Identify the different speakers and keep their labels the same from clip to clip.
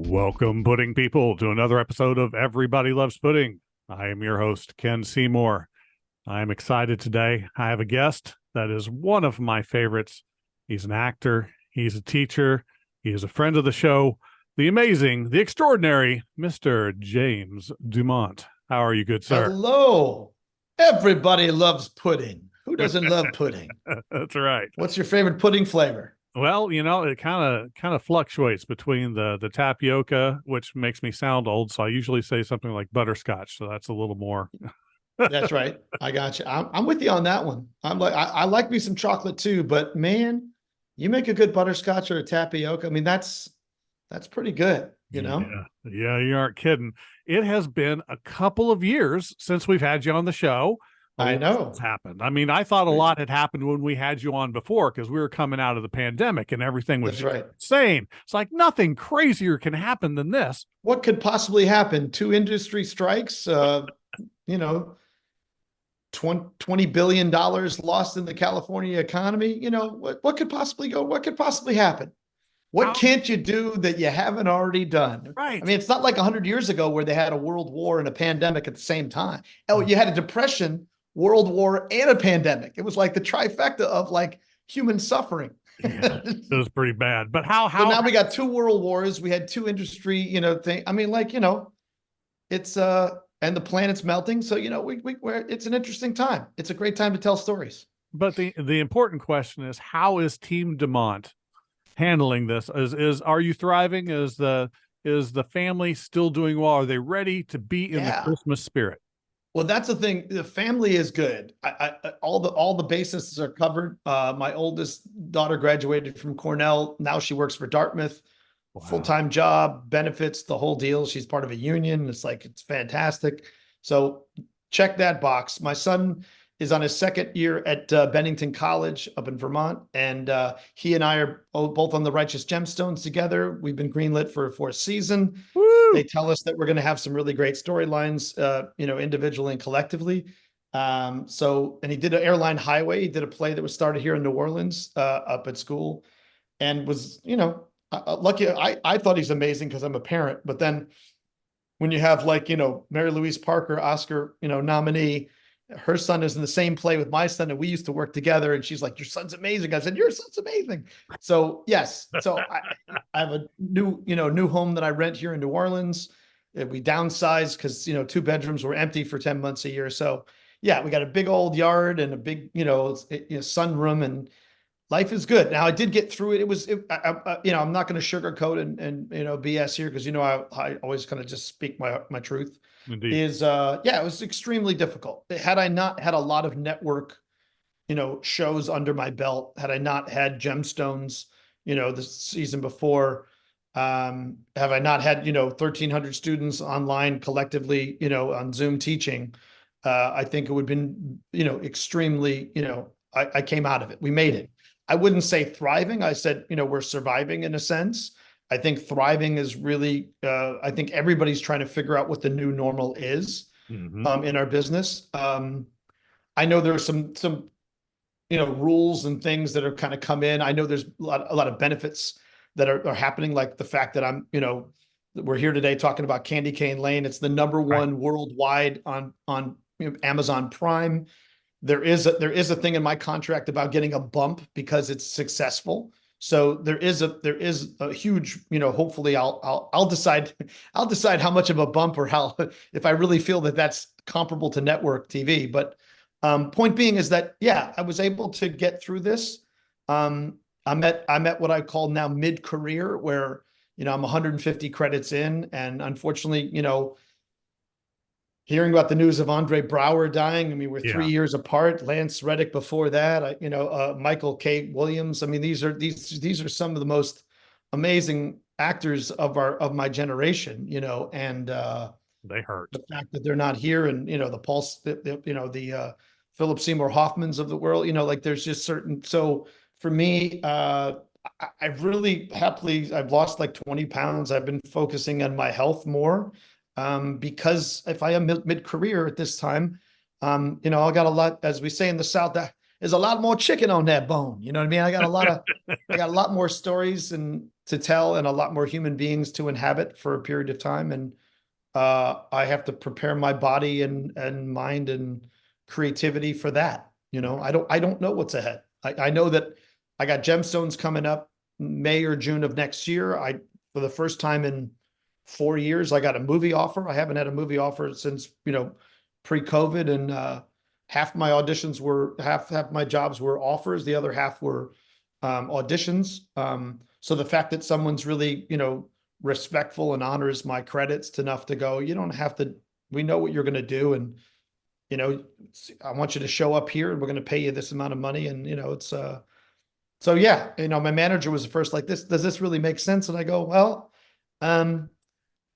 Speaker 1: Welcome, pudding people, to another episode of Everybody Loves Pudding. I am your host, Ken Seymour. I am excited today. I have a guest that is one of my favorites. He's an actor, he's a teacher, he is a friend of the show, the amazing, the extraordinary Mr. James DuMont. How are you, good sir?
Speaker 2: Hello. Everybody loves pudding. Who doesn't love pudding?
Speaker 1: That's right.
Speaker 2: What's your favorite pudding flavor?
Speaker 1: Well, it kind of fluctuates between the tapioca, which makes me sound old, so I usually say something like butterscotch, so that's a little more.
Speaker 2: That's right. I got you. I'm with you on that one. I like me some chocolate too, but man, you make a good butterscotch or a tapioca. I mean, that's pretty good, you know?
Speaker 1: Yeah, you aren't kidding. It has been a couple of years since we've had you on the show. A
Speaker 2: I
Speaker 1: lot
Speaker 2: know.
Speaker 1: has happened. I mean, I thought a lot had happened when we had you on before because we were coming out of the pandemic and everything was
Speaker 2: That's right.
Speaker 1: insane. It's like nothing crazier can happen than this.
Speaker 2: What could possibly happen? Two industry strikes, you know, $20 billion lost in the California economy. You know, what could possibly go? What could possibly happen? What
Speaker 1: How,
Speaker 2: can't you do that you haven't already done? I
Speaker 1: right.
Speaker 2: mean, it's not like 100 years ago where they had a world war and a pandemic at the same time. Oh, you had a depression, world war, and a pandemic. It was like the trifecta of like human suffering.
Speaker 1: Yeah, it was pretty bad. But
Speaker 2: So now we got two world wars. We had two industry, thing. I mean, like, it's and the planet's melting. So, we're it's an interesting time. It's a great time to tell stories.
Speaker 1: but the important question is, how is Team DuMont handling this? Is are you thriving? Is the family still doing well? Are they ready to be in the
Speaker 2: Yeah.
Speaker 1: Christmas spirit?
Speaker 2: Well, that's the thing. The family is good. All the bases are covered. My oldest daughter graduated from Cornell. Now she works for Dartmouth,
Speaker 1: Wow.
Speaker 2: full-time job, benefits, the whole deal. She's part of a union. It's fantastic. So check that box. My son is on his second year at Bennington College up in Vermont, and he and I are both on the Righteous Gemstones together. We've been greenlit for a fourth season.
Speaker 1: Woo!
Speaker 2: They tell us that we're going to have some really great storylines, individually and collectively. And he did an Airline Highway. He did a play that was started here in New Orleans, up at school, and was, lucky. I thought he's amazing because I'm a parent. But then when you have like, Mary Louise Parker, Oscar, nominee, her son is in the same play with my son, and we used to work together. And she's like, "Your son's amazing." I said, "Your son's amazing." So yes, so I have a new home that I rent here in New Orleans. We downsized because 2 bedrooms were empty for 10 months a year. So yeah, we got a big old yard and a big sunroom, and life is good. Now I did get through it. It was, I'm not going to sugarcoat and BS here because I always kind of just speak my truth.
Speaker 1: Indeed.
Speaker 2: It was extremely difficult. Had I not had a lot of network, shows under my belt, had I not had Gemstones, the season before, have I not had 1,300 students online collectively, on Zoom teaching, I think it would have been extremely, I came out of it. We made it. I wouldn't say thriving. I said, we're surviving in a sense. I think thriving is really, I think everybody's trying to figure out what the new normal is, in our business. I know there are some rules and things that are kind of come in. I know there's a lot of benefits that are happening, like the fact that we're here today talking about Candy Cane Lane. It's the number one worldwide on Amazon Prime. There is a thing in my contract about getting a bump because it's successful. So there is a huge, hopefully I'll decide how much of a bump or how, if I really feel that that's comparable to network TV. But point being is that, yeah, I was able to get through this. I'm at what I call now mid-career, where, I'm 150 credits in, and unfortunately, hearing about the news of Andre Brower dying. I mean, we're 3 years apart. Lance Reddick before that, Michael K. Williams. I mean, these are some of the most amazing actors of my generation, and
Speaker 1: They hurt.
Speaker 2: the fact that they're not here, and the Philip Seymour Hoffmans of the world, like there's just certain. So for me, I've lost like 20 pounds. I've been focusing on my health more. Because if I am mid-career at this time, I got a lot, as we say in the South, there's a lot more chicken on that bone. You know what I mean? I got a lot more stories and to tell and a lot more human beings to inhabit for a period of time. And I have to prepare my body and mind and creativity for that. I don't know what's ahead. I know that I got Gemstones coming up May or June of next year. For the first time in 4 years, I got a movie offer. I haven't had a movie offer since, pre-COVID, and half my auditions were half my jobs were offers. The other half were auditions. So the fact that someone's really, respectful and honors my credits enough to go, you don't have to, we know what you're going to do. And, I want you to show up here and we're going to pay you this amount of money. And, so yeah, my manager was the first like this, does this really make sense? And I go, well, I'm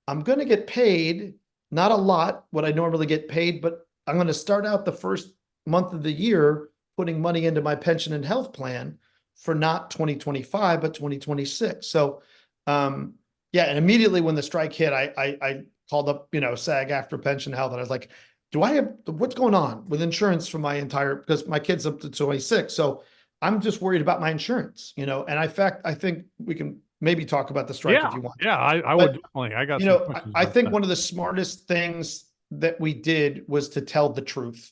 Speaker 2: going to get paid, not a lot, what I normally get paid, but I'm going to start out the first month of the year putting money into my pension and health plan for not 2025, but 2026. So, yeah. And immediately when the strike hit, I called up, SAG after pension health. And I was like, what's going on with insurance for my because my kid's up to 26. So I'm just worried about my insurance, and in fact, I think we can maybe talk about the strike if you want.
Speaker 1: Yeah, I would definitely. I got some questions
Speaker 2: I think
Speaker 1: that.
Speaker 2: one of the smartest things that we did was to tell the truth.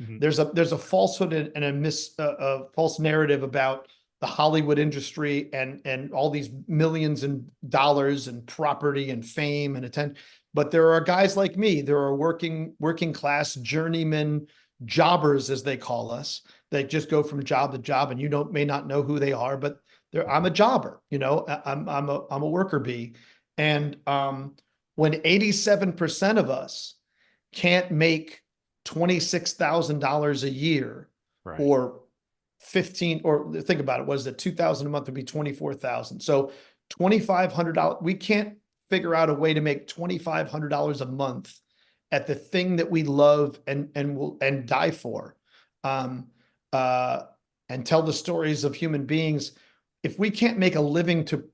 Speaker 1: Mm-hmm.
Speaker 2: There's a falsehood and a false narrative about the Hollywood industry and all these millions and dollars and property and fame and attention. But there are guys like me. There are working class journeyman jobbers, as they call us. They just go from job to job, and you may not know who they are, but I'm a jobber. I'm a worker bee, and when 87% of us can't make $26,000 a year,
Speaker 1: Right.
Speaker 2: or 15, or think about it, was it 2,000 a month would be 24,000. So $2,500. We can't figure out a way to make $2,500 a month at the thing that we love and die for, and tell the stories of human beings. If we can't make a living to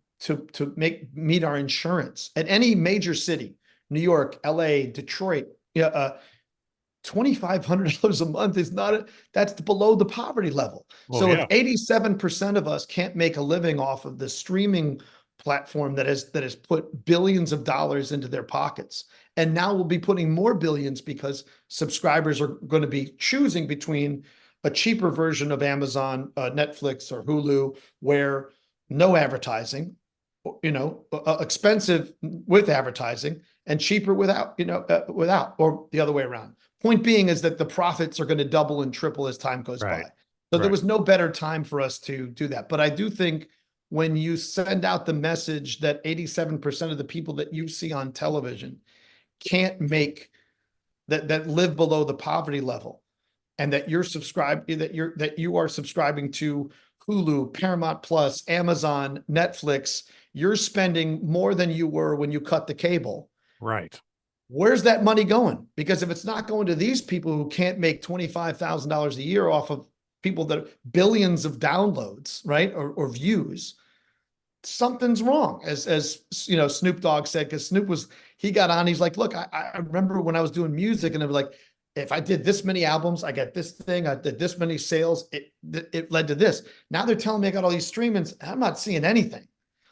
Speaker 2: meet our insurance at any major city, New York, LA, Detroit, $2,500 a month is that's below the poverty level.
Speaker 1: Well,
Speaker 2: so
Speaker 1: yeah.
Speaker 2: If 87% of us can't make a living off of the streaming platform that has put billions of dollars into their pockets, and now we'll be putting more billions because subscribers are going to be choosing between a cheaper version of Amazon, Netflix, or Hulu, where no advertising, expensive with advertising and cheaper without, or the other way around. Point being is that the profits are going to double and triple as time goes by. So there was no better time for us to do that. But I do think when you send out the message that 87% of the people that you see on television can't make that live below the poverty level, and that you are subscribing to Hulu, Paramount Plus, Amazon, Netflix, you're spending more than you were when you cut the cable.
Speaker 1: Right.
Speaker 2: Where's that money going? Because if it's not going to these people who can't make $25,000 a year off of people that billions of downloads, right, or views, something's wrong. As Snoop Dogg said, because he got on, he's like, look, I remember when I was doing music, and it was like, if I did this many albums, I got this thing, I did this many sales, it led to this. Now they're telling me I got all these streamings, I'm not seeing anything.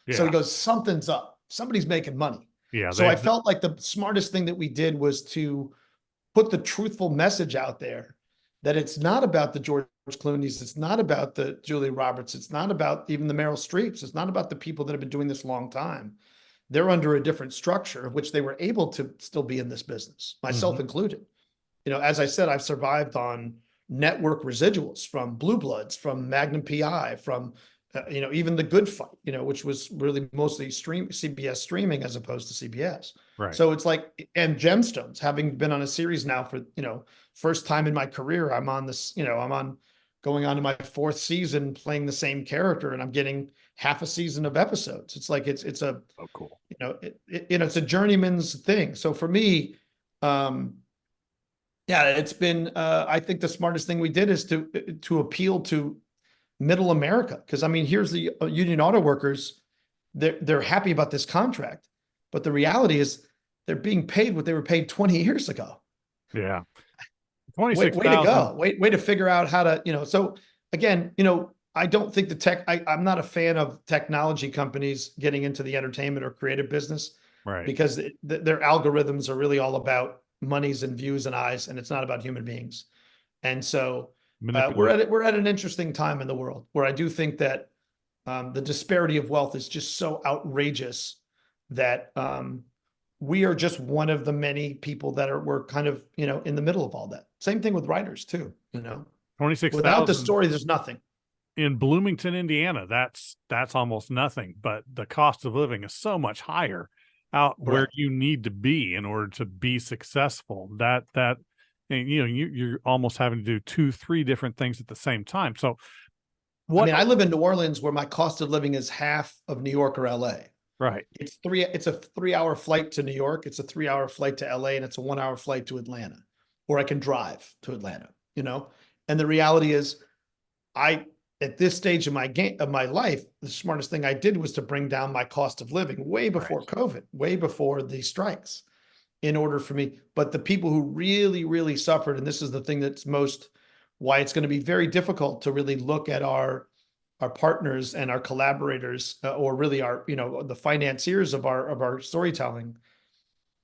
Speaker 2: Yeah. So he goes, something's up. Somebody's making money.
Speaker 1: Yeah.
Speaker 2: So I felt like the smartest thing that we did was to put the truthful message out there that it's not about the George Clooney's, it's not about the Julia Roberts, it's not about even the Meryl Streeps, it's not about the people that have been doing this a long time. They're under a different structure of which they were able to still be in this business, myself included. As I said, I've survived on network residuals from Blue Bloods, from Magnum PI, from even The Good Fight, which was really mostly CBS streaming as opposed to CBS.
Speaker 1: Right.
Speaker 2: So it's like, and Gemstones, having been on a series now for, first time in my career, I'm on this, going on to my fourth season playing the same character, and I'm getting half a season of episodes. It's like, it's a,
Speaker 1: oh, cool.
Speaker 2: It's a journeyman's thing. So for me, yeah, it's been, I think the smartest thing we did is to appeal to middle America. Because here's the union auto workers. They're happy about this contract, but the reality is they're being paid what they were paid 20 years ago.
Speaker 1: Yeah. 26,000.
Speaker 2: Way to go. Way to figure out how to, so again, I don't think I'm not a fan of technology companies getting into the entertainment or creative business
Speaker 1: Right.
Speaker 2: because their algorithms are really all about monies and views and eyes, and it's not about human beings. And so
Speaker 1: Manipulate.
Speaker 2: we're at an interesting time in the world where I do think that the disparity of wealth is just so outrageous that we are just one of the many people that we're kind of, in the middle of all that. Same thing with writers too, without the
Speaker 1: 26,000
Speaker 2: story, there's nothing.
Speaker 1: in Bloomington, Indiana. That's almost nothing, but the cost of living is so much higher out where
Speaker 2: Correct.
Speaker 1: you need to be in order to be successful. And, you're almost having to do 2, 3 different things at the same time. So what?
Speaker 2: I live in New Orleans where my cost of living is half of New York or LA.
Speaker 1: Right.
Speaker 2: It's a 3-hour flight to New York. It's a 3-hour flight to LA, and it's a 1-hour flight to Atlanta, or I can drive to Atlanta, And the reality is at this stage of my life, the smartest thing I did was to bring down my cost of living way before COVID, way before the strikes, in order for me. But the people who really, really suffered, and this is the thing that's why it's going to be very difficult to really look at our partners and our collaborators, or really the financiers of our storytelling.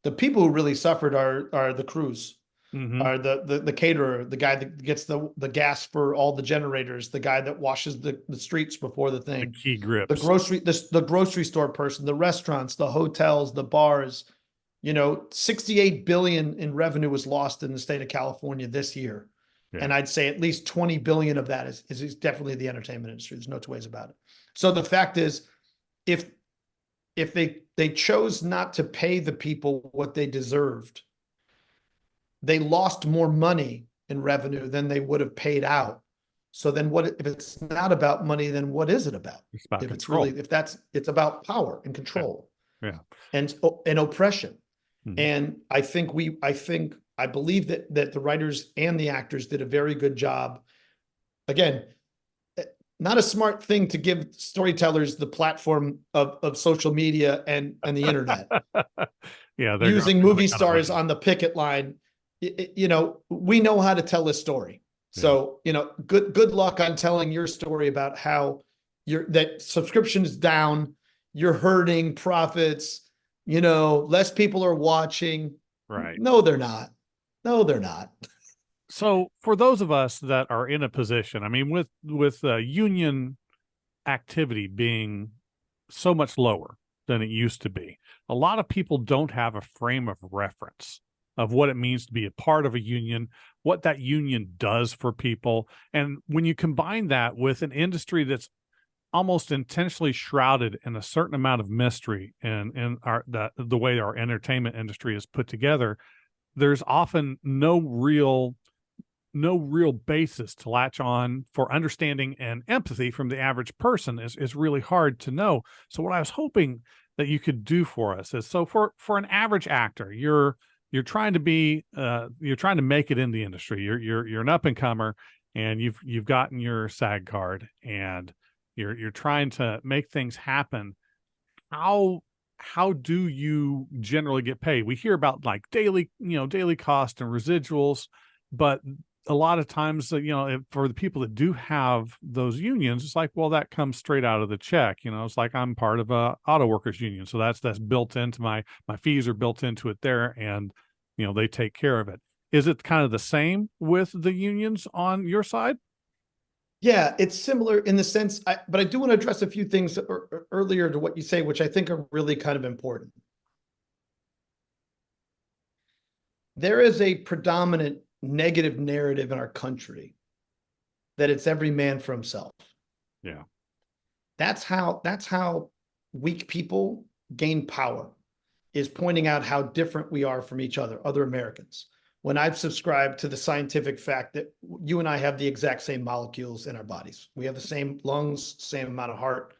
Speaker 2: The people who really suffered are the crews, are the caterer, the guy that gets the gas for all the generators, the guy that washes the streets before the thing,
Speaker 1: The key grips.
Speaker 2: the grocery store person, the restaurants, the hotels, the bars. 68 billion in revenue was lost in the state of California this year. Yeah. And I'd say at least 20 billion of that is definitely the entertainment industry. There's no two ways about it. So the fact is, if they chose not to pay the people what they deserved, they lost more money in revenue than they would have paid out. So then if it's not about money, then what is it about?
Speaker 1: It's about
Speaker 2: if
Speaker 1: control.
Speaker 2: It's about power and control.
Speaker 1: Yeah.
Speaker 2: And oppression. Mm-hmm. And I believe that the writers and the actors did a very good job. Again, not a smart thing to give storytellers the platform of social media and the internet.
Speaker 1: Yeah,
Speaker 2: they're using movie stars on the picket line. We know how to tell a story. So, good luck on telling your story about how that subscription is down, you're hurting profits, less people are watching.
Speaker 1: Right.
Speaker 2: No, they're not. No, they're not.
Speaker 1: So for those of us that are in a position, with union activity being so much lower than it used to be, a lot of people don't have a frame of reference of what it means to be a part of a union, what that union does for people. And when you combine that with an industry that's almost intentionally shrouded in a certain amount of mystery and the way our entertainment industry is put together, there's often no real basis to latch on for understanding, and empathy from the average person is really hard to know. So what I was hoping that you could do for us is, so for an average actor, you're trying to make it in the industry. You're an up and comer, and you've gotten your SAG card, and you're trying to make things happen. How do you generally get paid? We hear about like daily cost and residuals, but a lot of times, for the people that do have those unions, it's like, well, that comes straight out of the check. It's like I'm part of a auto workers union, so that's built into my fees are built into it there, and they take care of it. Is it kind of the same with the unions on your side?
Speaker 2: Yeah, it's similar in the sense, but I do want to address a few things earlier to what you say, which I think are really kind of important. There is a predominant negative narrative in our country that it's every man for himself.
Speaker 1: Yeah.
Speaker 2: That's how weak people gain power, is pointing out how different we are from each other Americans. When I've subscribed to the scientific fact that you and I have the exact same molecules in our bodies. We have the same lungs, same amount of heart.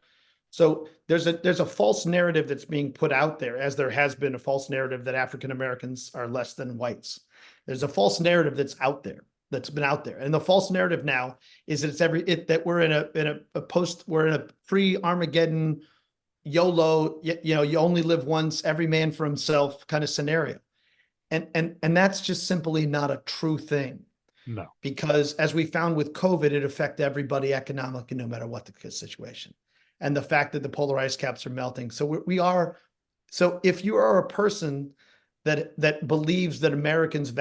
Speaker 2: So there's a false narrative that's being put out there, as there has been a false narrative that African Americans are less than whites. There's a false narrative that's been out there. And the false narrative now is that that we're in a pre-Armageddon YOLO, you only live once, every man for himself kind of scenario. And that's just simply not a true thing.
Speaker 1: No.
Speaker 2: because as we found with COVID, it affected everybody economically, no matter what the situation. And the fact that the polar ice caps are melting. So so if you are a person that believes that America's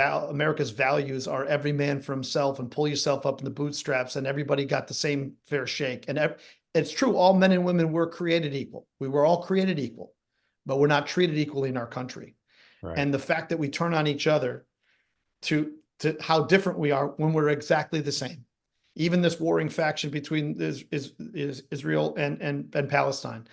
Speaker 2: values are every man for himself and pull yourself up in the bootstraps and everybody got the same fair shake. And it's true, all men and women were created equal. We were all created equal, but we're not treated equally in our country.
Speaker 1: Right.
Speaker 2: And the fact that we turn on each other to how different we are when we're exactly the same. Even this warring faction between Israel and Palestine.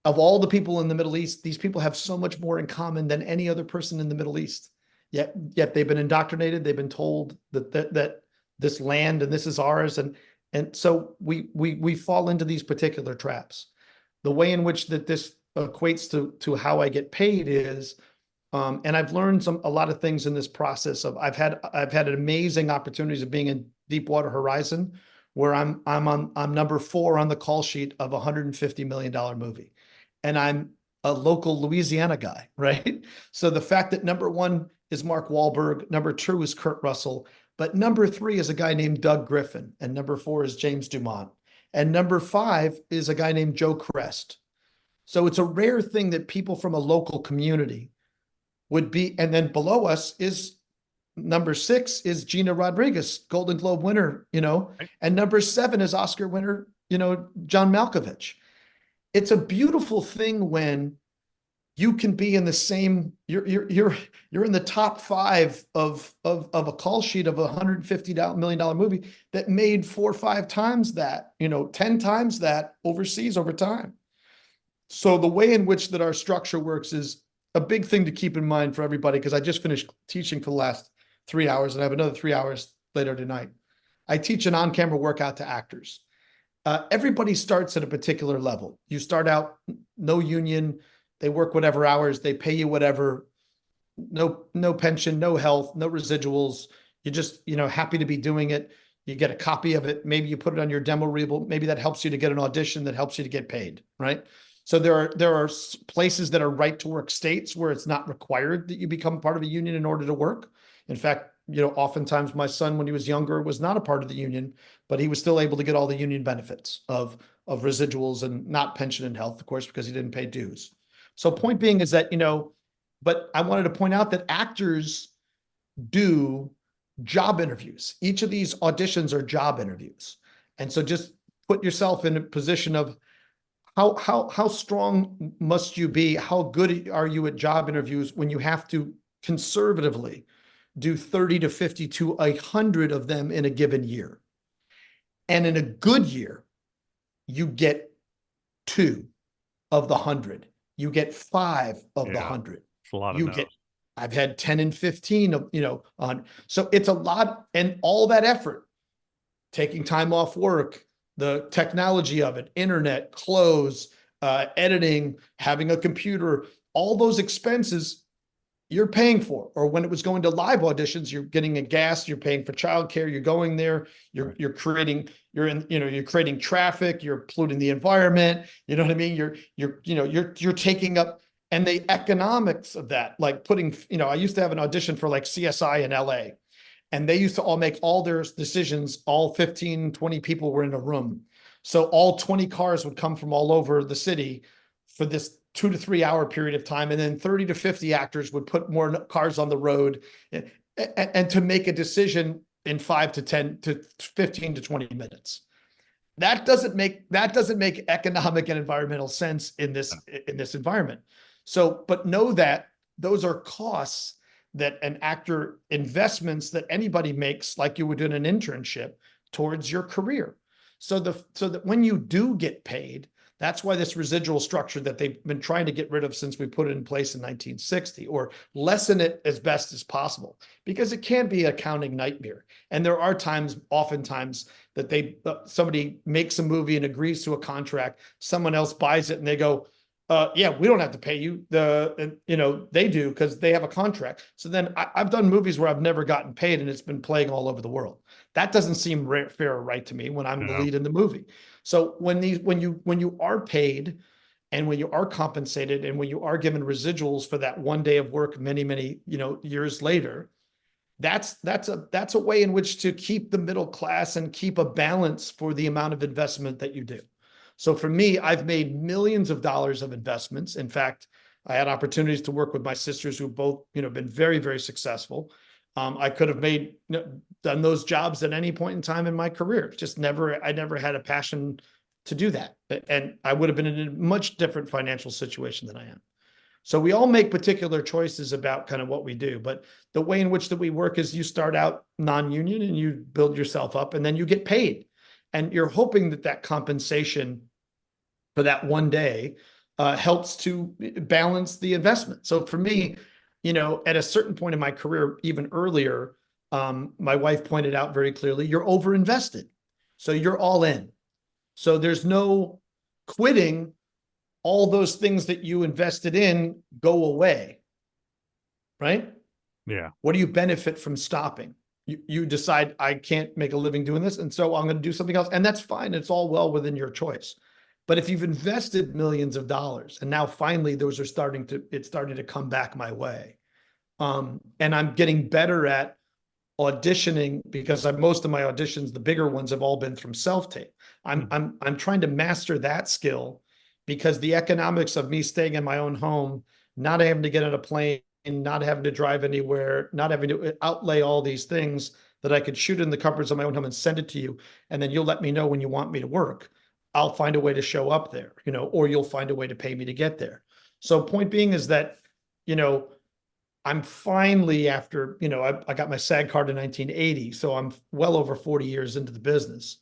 Speaker 2: Of all the people in the Middle East, these people have so much more in common than any other person in the Middle East. Yet they've been indoctrinated. They've been told that this land and this is ours, and so we fall into these particular traps. The way in which that this equates to how I get paid is, and I've learned a lot of things in this process of I've had amazing opportunities of being in Deepwater Horizon, where I'm number 4 on the call sheet of a $150 million movie. And I'm a local Louisiana guy, right? So the fact that number 1 is Mark Wahlberg, number 2 is Kurt Russell, but number 3 is a guy named Doug Griffin, and number 4 is James DuMont, and number 5 is a guy named Joe Crest. So it's a rare thing that people from a local community would be, and then below us is number 6 is Gina Rodriguez, Golden Globe winner, and number 7 is Oscar winner, John Malkovich. It's a beautiful thing when you can be in the same, you're in the top 5 of a call sheet of a $150 million movie that made 4 or 5 times that, 10 times that overseas over time. So the way in which that our structure works is a big thing to keep in mind for everybody, because I just finished teaching for the last 3 hours and I have another 3 hours later tonight. I teach an on-camera workout to actors. Everybody starts at a particular level. You start out no union, they work whatever hours, they pay you whatever, no pension, no health, no residuals. You're just, happy to be doing it. You get a copy of it. Maybe you put it on your demo reel. Maybe that helps you to get an audition that helps you to get paid, right? So there are places that are right to work states where it's not required that you become part of a union in order to work. In fact, oftentimes my son, when he was younger, was not a part of the union, but he was still able to get all the union benefits of residuals and not pension and health, of course, because he didn't pay dues. So point being is that, but I wanted to point out that actors do job interviews. Each of these auditions are job interviews. And so just put yourself in a position of how strong must you be? How good are you at job interviews when you have to conservatively do 30 to 50 to 100 of them in a given year? And in a good year, you get 2 of the 100. You get 5 of the 100.
Speaker 1: It's a lot of no's.
Speaker 2: I've had 10 and 15 of, on. So it's a lot, and all that effort, taking time off work, the technology of it, internet, clothes, editing, having a computer, all those expenses you're paying for. Or when it was going to live auditions, you're getting a gas, you're paying for childcare, you're going there, you're creating traffic, you're polluting the environment, you know what I mean? You're taking up, and the economics of that, like putting, I used to have an audition for like CSI in LA, and they used to all make all their decisions, all 15, 20 people were in a room. So all 20 cars would come from all over the city for this 2 to 3 hour period of time. And then 30 to 50 actors would put more cars on the road and to make a decision in 5 to 10 to 15 to 20 minutes. That doesn't make economic and environmental sense in this environment. So, but know that those are costs that an actor, investments that anybody makes, like you would do in an internship, towards your career. So that when you do get paid, that's why this residual structure that they've been trying to get rid of since we put it in place in 1960, or lessen it as best as possible, because it can be an accounting nightmare. And there are oftentimes that somebody makes a movie and agrees to a contract, someone else buys it and they go, yeah, we don't have to pay you. They do because they have a contract. So then I've done movies where I've never gotten paid and it's been playing all over the world. That doesn't seem fair or right to me when I'm the lead in the movie. So when you are paid and when you are compensated and when you are given residuals for that one day of work many, many, years later, that's a way in which to keep the middle class and keep a balance for the amount of investment that you do. So for me, I've made millions of dollars of investments. In fact, I had opportunities to work with my sisters who both, been very, very successful. I could have done those jobs at any point in time in my career. I never had a passion to do that. And I would have been in a much different financial situation than I am. So we all make particular choices about kind of what we do, but the way in which that we work is you start out non-union and you build yourself up and then you get paid. And you're hoping that that compensation for that one day helps to balance the investment. So for me, at a certain point in my career, even earlier, my wife pointed out very clearly, you're overinvested. So you're all in. So there's no quitting. All those things that you invested in go away, right?
Speaker 1: Yeah.
Speaker 2: What do you benefit from stopping? You decide, I can't make a living doing this, and so I'm going to do something else. And that's fine. It's all well within your choice. But if you've invested millions of dollars and now finally it's starting to come back my way. And I'm getting better at auditioning because most of my auditions, the bigger ones, have all been from self-tape. I'm trying to master that skill because the economics of me staying in my own home, not having to get on a plane, not having to drive anywhere, not having to outlay all these things that I could shoot in the comforts of my own home and send it to you. And then you'll let me know when you want me to work. I'll find a way to show up there, or you'll find a way to pay me to get there. So point being is that, I'm finally after, I got my SAG card in 1980. So I'm well over 40 years into the business.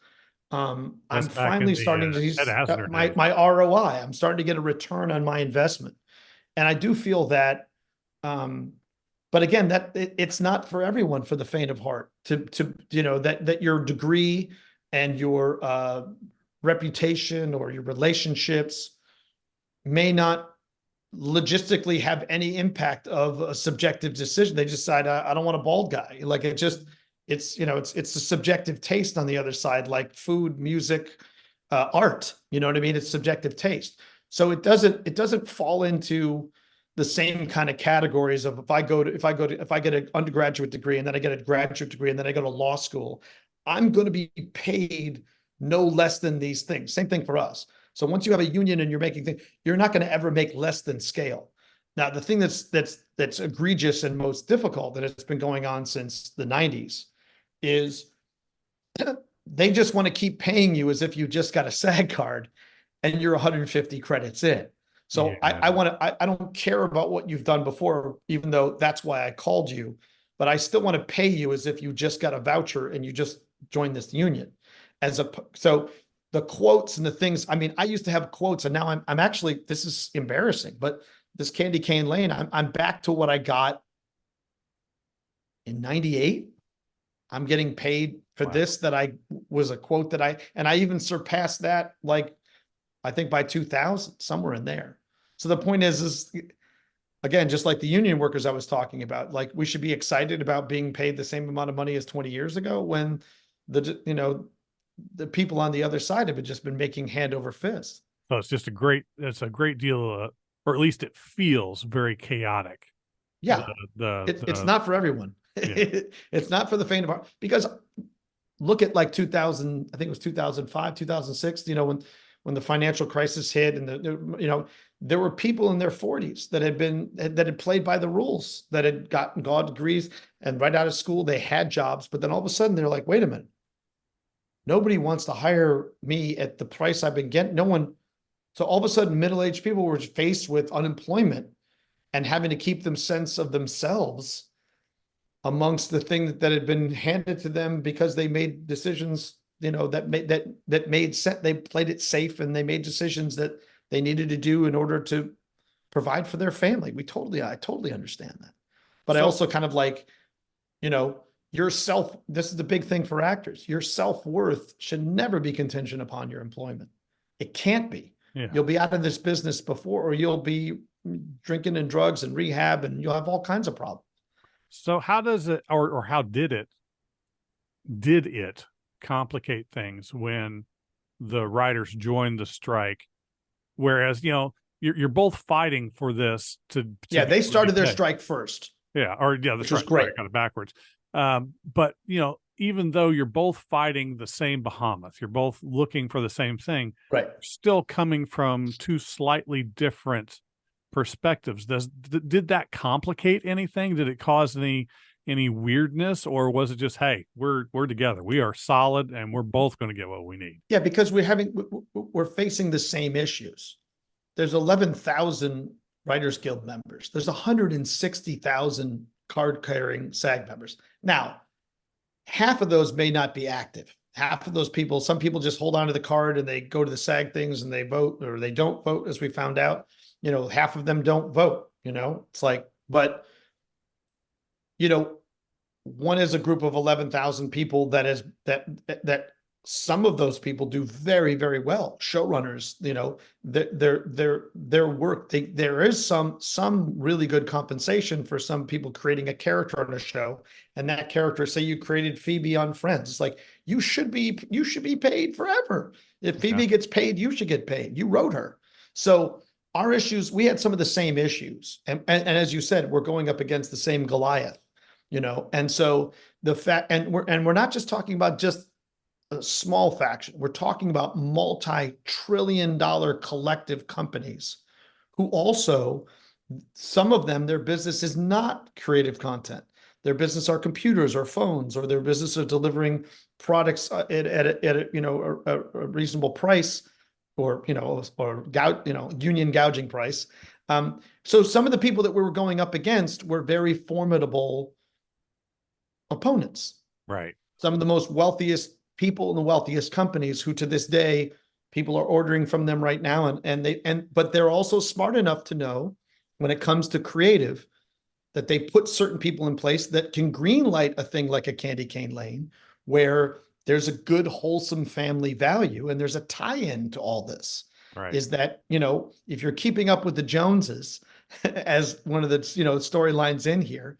Speaker 2: I'm finally starting to use my ROI. I'm starting to get a return on my investment. And I do feel that, but again, it's not for everyone, for the faint of heart that your degree and your reputation or your relationships may not logistically have any impact of a subjective decision. They decide, I don't want a bald guy. Like it's a subjective taste on the other side, like food, music, art, you know what I mean? It's subjective taste. So it doesn't fall into the same kind of categories of if I get an undergraduate degree and then I get a graduate degree and then I go to law school, I'm going to be paid no less than these things. Same thing for us. So once you have a union and you're making things, you're not going to ever make less than scale. Now, the thing that's egregious and most difficult, that it's been going on since the 90s, is they just want to keep paying you as if you just got a SAG card and you're 150 credits in. So yeah. I don't care about what you've done before, even though that's why I called you, but I still want to pay you as if you just got a voucher and you just joined this union. So the quotes and the things, I mean, I used to have quotes and now I'm actually, this is embarrassing, but this candy cane lane, I'm back to what I got in 98. I'm getting paid for this, that I was a quote that and I even surpassed that, like, I think by 2000, somewhere in there. So the point is again, just like the union workers I was talking about, like we should be excited about being paid the same amount of money as 20 years ago when the people on the other side have just been making hand over fist.
Speaker 1: So it's a great deal, or at least it feels very chaotic.
Speaker 2: Yeah. It's not for everyone. Yeah. It's not for the faint of heart, because look at like 2000, I think it was 2005, 2006, when the financial crisis hit, and there were people in their 40s that had played by the rules, that had gotten law degrees, and right out of school they had jobs, but then all of a sudden they're like, wait a minute, nobody wants to hire me at the price I've been getting. No one. So all of a sudden, middle-aged people were faced with unemployment and having to keep them sense of themselves amongst the thing that had been handed to them because they made decisions, that made sense. They played it safe and they made decisions that they needed to do in order to provide for their family. I totally understand that. But I also kind of like, this is the big thing for actors. Your self-worth should never be contingent upon your employment. It can't be. Yeah. You'll be out of this business before, or you'll be drinking and drugs and rehab, and you'll have all kinds of problems.
Speaker 1: So how does it, or how did it complicate things when the writers joined the strike? Whereas, you're both fighting for this to
Speaker 2: they started their strike first.
Speaker 1: Yeah. The strike, got it backwards. But even though you're both fighting the same behemoth, you're both looking for the same thing,
Speaker 2: Right.
Speaker 1: still coming from two slightly different perspectives. Did that complicate anything? Did it cause any weirdness, or was it just, hey, we're together, we are solid, and we're both going to get what we need?
Speaker 2: Yeah, because we're facing the same issues. There's 11,000 Writers Guild members. There's 160,000 card carrying SAG members. Now, half of those may not be active. Half of those people, some people just hold on to the card and they go to the SAG things and they vote, or they don't vote, as we found out. Half of them don't vote. It's like, but one is a group of 11,000 people that some of those people do very, very well. Showrunners, their work, there is some really good compensation for some people creating a character on a show. And that character, say you created Phoebe on Friends, it's like, you should be paid forever. If Phoebe gets paid, you should get paid. You wrote her. So our issues, we had some of the same issues. And as you said, we're going up against the same Goliath. And so the fact, and we're not just talking about just a small faction. We're talking about multi-trillion-dollar collective companies who also, some of them, their business is not creative content. Their business are computers or phones, or their business are delivering products at a reasonable price, or union gouging price. So some of the people that we were going up against were very formidable opponents.
Speaker 1: Right.
Speaker 2: Some of the most wealthiest people in the wealthiest companies, who to this day people are ordering from them right now, but they're also smart enough to know, when it comes to creative, that they put certain people in place that can greenlight a thing like a Candy Cane Lane, where there's a good wholesome family value and there's a tie-in to all this.
Speaker 1: Right.
Speaker 2: Is that, if you're keeping up with the Joneses, as one of the storylines in here,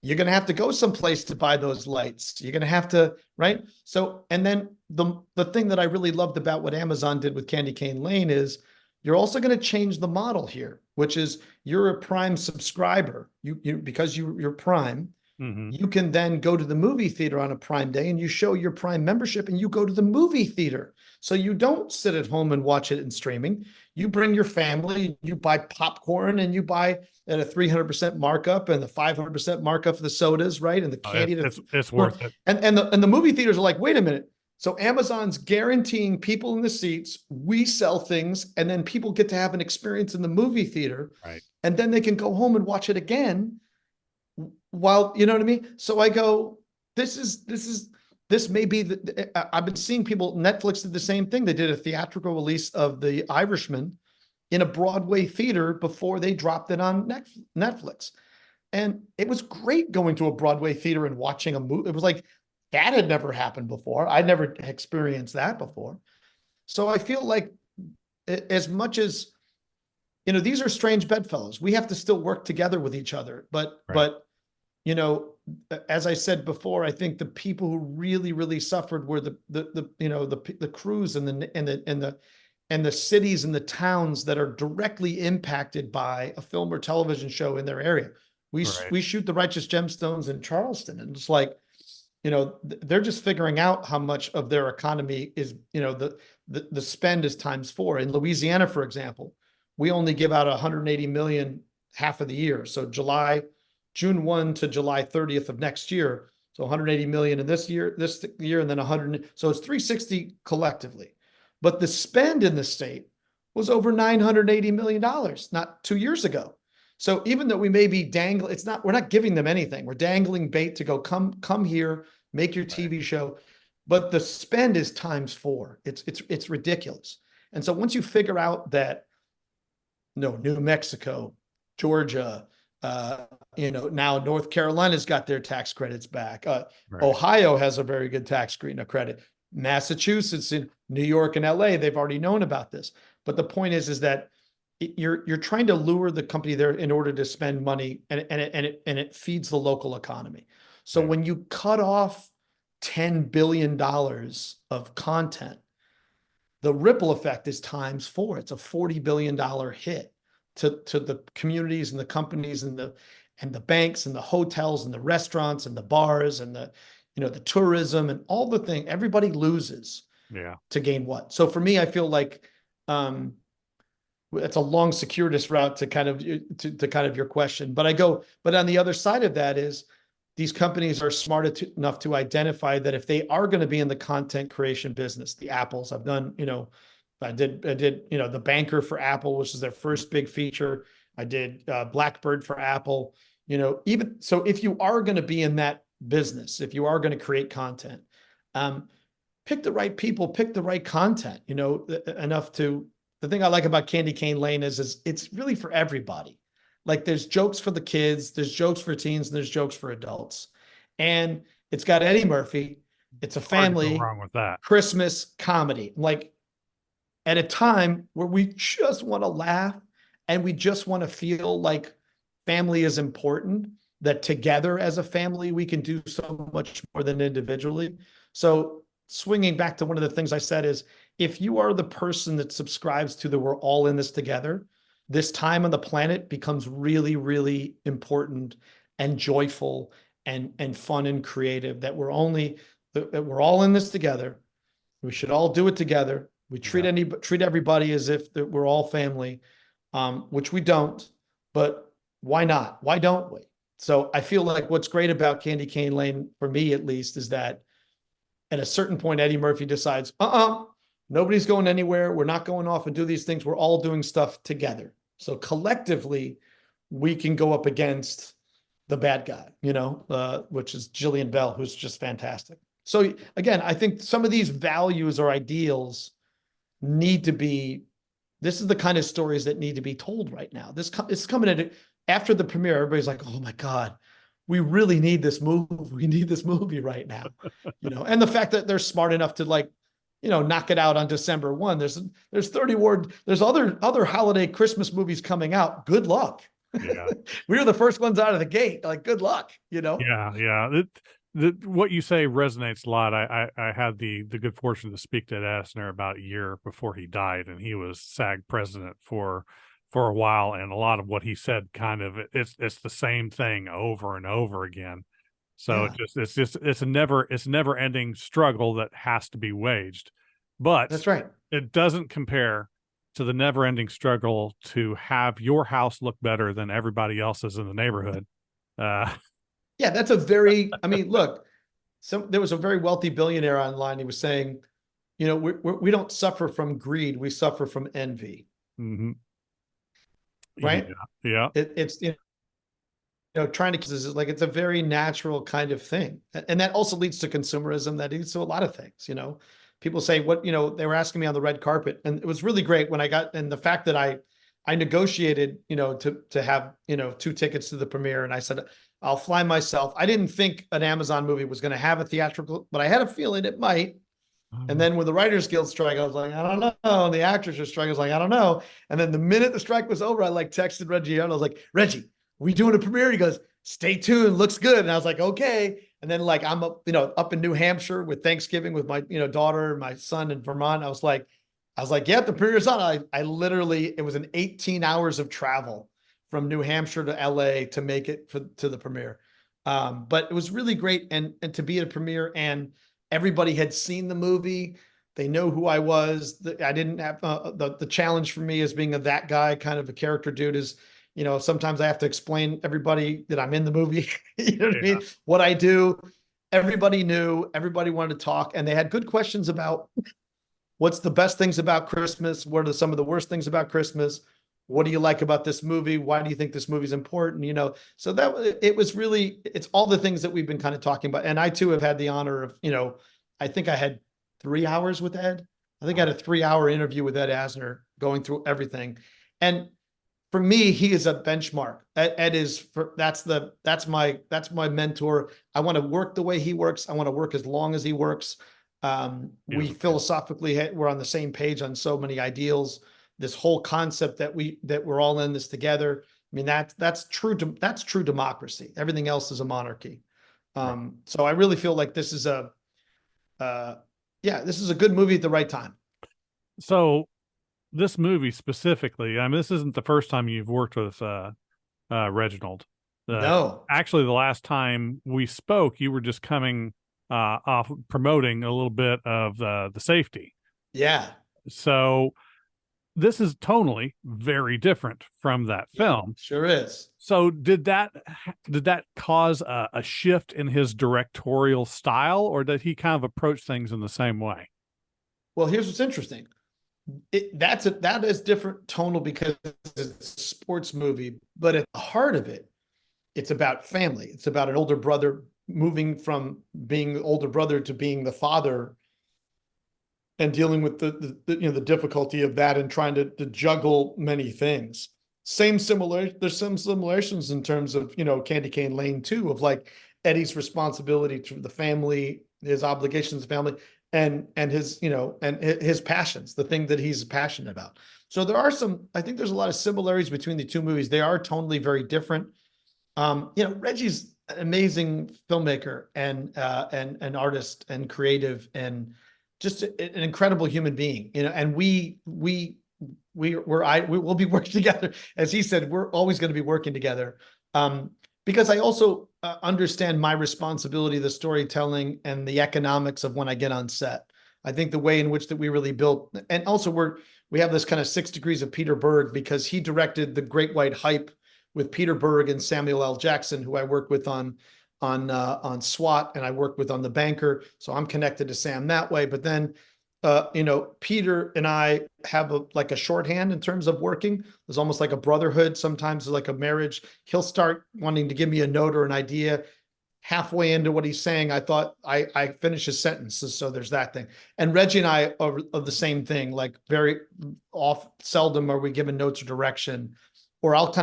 Speaker 2: you're going to have to go someplace to buy those lights. You're going to have to, right? So, and then the thing that I really loved about what Amazon did with Candy Cane Lane is, you're also going to change the model here, which is, you're a Prime subscriber. Because you're Prime, you can then go to the movie theater on a Prime day and you show your Prime membership and you go to the movie theater. So you don't sit at home and watch it in streaming. You bring your family, you buy popcorn, and you buy at a 300% markup and the 500% markup for the sodas, right? And the candy.
Speaker 1: It's worth it.
Speaker 2: And the movie theaters are like, wait a minute. So Amazon's guaranteeing people in the seats, we sell things, and then people get to have an experience in the movie theater.
Speaker 1: Right.
Speaker 2: And then they can go home and watch it again. While, you know what I mean? So I go, this may be I've been seeing people, Netflix did the same thing. They did a theatrical release of The Irishman in a Broadway theater before they dropped it on Netflix. And it was great going to a Broadway theater and watching a movie. It was like, that had never happened before. I'd never experienced that before. So I feel like, as much as, these are strange bedfellows, we have to still work together with each other. But as I said before, I think the people who really, really suffered were the crews and the cities and the towns that are directly impacted by a film or television show in their area. We shoot the Righteous Gemstones in Charleston, and it's like, they're just figuring out how much of their economy is, the spend is times 4. In Louisiana, for example, we only give out 180 million half of the year. So June 1 to July 30th of next year. So 180 million in this year, and then 100. So it's 360 collectively. But the spend in the state was over $980 million, not 2 years ago. So even though we may be dangling, we're not giving them anything. We're dangling bait to go, come here, make your TV show. But the spend is times 4. It's ridiculous. And so once you figure out that, New Mexico, Georgia, now North Carolina's got their tax credits back. Ohio has a very good tax credit. Massachusetts, in New York, and LA, they've already known about this. But the point is that you're trying to lure the company there in order to spend money, and it feeds the local economy. So when you cut off $10 billion of content, the ripple effect is times 4. It's a $40 billion hit to the communities and the companies, and and the banks and the hotels and the restaurants and the bars and the tourism and all the thing. Everybody loses
Speaker 1: Yeah.
Speaker 2: to gain what? So for me, I feel like it's a long circuitous route to kind of your question. But on the other side of that is these companies are smart enough to identify that if they are going to be in the content creation business, the Apples, I've done, I did, The Banker for Apple, which is their first big feature. I did Blackbird for Apple, even so, if you are going to be in that business, if you are going to create content, pick the right people, pick the right content, enough to, the thing I like about Candy Cane Lane is it's really for everybody. Like there's jokes for the kids, there's jokes for teens, and there's jokes for adults. And it's got Eddie Murphy. It's a
Speaker 1: Hard to go
Speaker 2: family
Speaker 1: wrong with that.
Speaker 2: Christmas comedy. Like at a time where we just want to laugh and we just want to feel like family is important, that together as a family, we can do so much more than individually. So swinging back to one of the things I said is, if you are the person that subscribes to the we're all in this together, this time on the planet becomes really, really important and joyful and fun and creative, that we're all in this together. We should all do it together. We treat everybody as if we're all family, which we don't, but why not? Why don't we? So I feel like what's great about Candy Cane Lane, for me at least, is that at a certain point, Eddie Murphy decides, nobody's going anywhere. We're not going off and do these things. We're all doing stuff together. So collectively, we can go up against the bad guy, which is Jillian Bell, who's just fantastic. So again, I think some of these values or ideals need to be, this is the kind of stories that need to be told right now. It's coming in after the premiere. Everybody's like, oh my God, we really need this movie. We need this movie right now, and the fact that they're smart enough to knock it out on December 1. There's 30 more. There's other holiday Christmas movies coming out. Good luck.
Speaker 1: Yeah.
Speaker 2: We were the first ones out of the gate. Like, good luck,
Speaker 1: Yeah. Yeah. What you say resonates a lot. I had the good fortune to speak to Ed Asner about a year before he died, and he was SAG president for a while. And a lot of what he said, kind of, it's the same thing over and over again. So
Speaker 2: Yeah.
Speaker 1: it's a never ending struggle that has to be waged, but
Speaker 2: That's right.
Speaker 1: it doesn't compare to the never ending struggle to have your house look better than everybody else's in the neighborhood.
Speaker 2: Yeah, that's I mean, look, there was a very wealthy billionaire online. He was saying, we don't suffer from greed. We suffer from envy.
Speaker 1: Mm-hmm.
Speaker 2: Right.
Speaker 1: Yeah.
Speaker 2: It's, trying to, like, it's a very natural kind of thing. And that also leads to consumerism. That leads to a lot of things, people say they were asking me on the red carpet, and it was really great when and the fact that I negotiated, to have, 2 tickets to the premiere. And I said, I'll fly myself. I didn't think an Amazon movie was going to have a theatrical, but I had a feeling it might. And then when the Writers Guild strike, I was like, I don't know. And the actors strike, I was like, I don't know. And then the minute the strike was over, I texted Reggie and I was like, Reggie, we doing a premiere? He goes, stay tuned. Looks good. And I was like, okay. And then I'm up in New Hampshire with Thanksgiving with my, daughter and my son in Vermont. I was like, yeah, the premiere's on. I literally, it was an 18 hours of travel from New Hampshire to LA to make it to the premiere. But it was really great. And to be at a premiere, and everybody had seen the movie. They know who I was. I didn't have the challenge for me as being that guy, kind of a character dude, is, sometimes I have to explain everybody that I'm in the movie, what I mean? What I do. Everybody knew, everybody wanted to talk, and they had good questions about what's the best things about Christmas? What are some of the worst things about Christmas? What do you like about this movie? Why do you think this movie is important? So it was really, it's all the things that we've been kind of talking about. And I too have had the honor of, I think I had 3 hours with Ed. I think I had a 3-hour interview with Ed Asner going through everything. And for me, he is a benchmark. Ed is, that's my mentor. I want to work the way he works. I want to work as long as he works. We philosophically, we're on the same page on so many ideals. This whole concept that we're all in this together. I mean, that's true democracy. Everything else is a monarchy. So I really feel like this is a good movie at the right time.
Speaker 1: So this movie specifically, I mean, this isn't the first time you've worked with Reginald.
Speaker 2: No.
Speaker 1: Actually, the last time we spoke, you were just coming off promoting a little bit of the safety.
Speaker 2: Yeah.
Speaker 1: So this is tonally very different from that
Speaker 2: Yeah.
Speaker 1: film.
Speaker 2: Sure is.
Speaker 1: So did that cause a shift in his directorial style, or did he kind of approach things in the same way?
Speaker 2: Well, here's what's interesting. That is different tonal because it's a sports movie, but at the heart of it, it's about family. It's about an older brother moving from being the older brother to being the father and dealing with the difficulty of that and trying to juggle many things. There's some similarities in terms of, Candy Cane Lane too, of like Eddie's responsibility to the family, his obligations to family, and his, and his passions, the thing that he's passionate about. So I think there's a lot of similarities between the two movies. They are tonally very different. Reggie's an amazing filmmaker and an artist and creative and just an incredible human being, and we'll be working together. As he said, we're always going to be working together. Because I also understand my responsibility, the storytelling and the economics of when I get on set. I think the way in which that we really built, and also we have this kind of 6 degrees of Peter Berg because he directed The Great White Hype with Peter Berg and Samuel L. Jackson, who I work with on SWAT, and I work with on The Banker. So I'm connected to Sam that way. But then, Peter and I have like a shorthand in terms of working. There's almost like a brotherhood. Sometimes like a marriage. He'll start wanting to give me a note or an idea. Halfway into what he's saying, I thought I finish his sentences. So there's that thing. And Reggie and I are the same thing. Like very seldom are we given notes or direction. Or I'll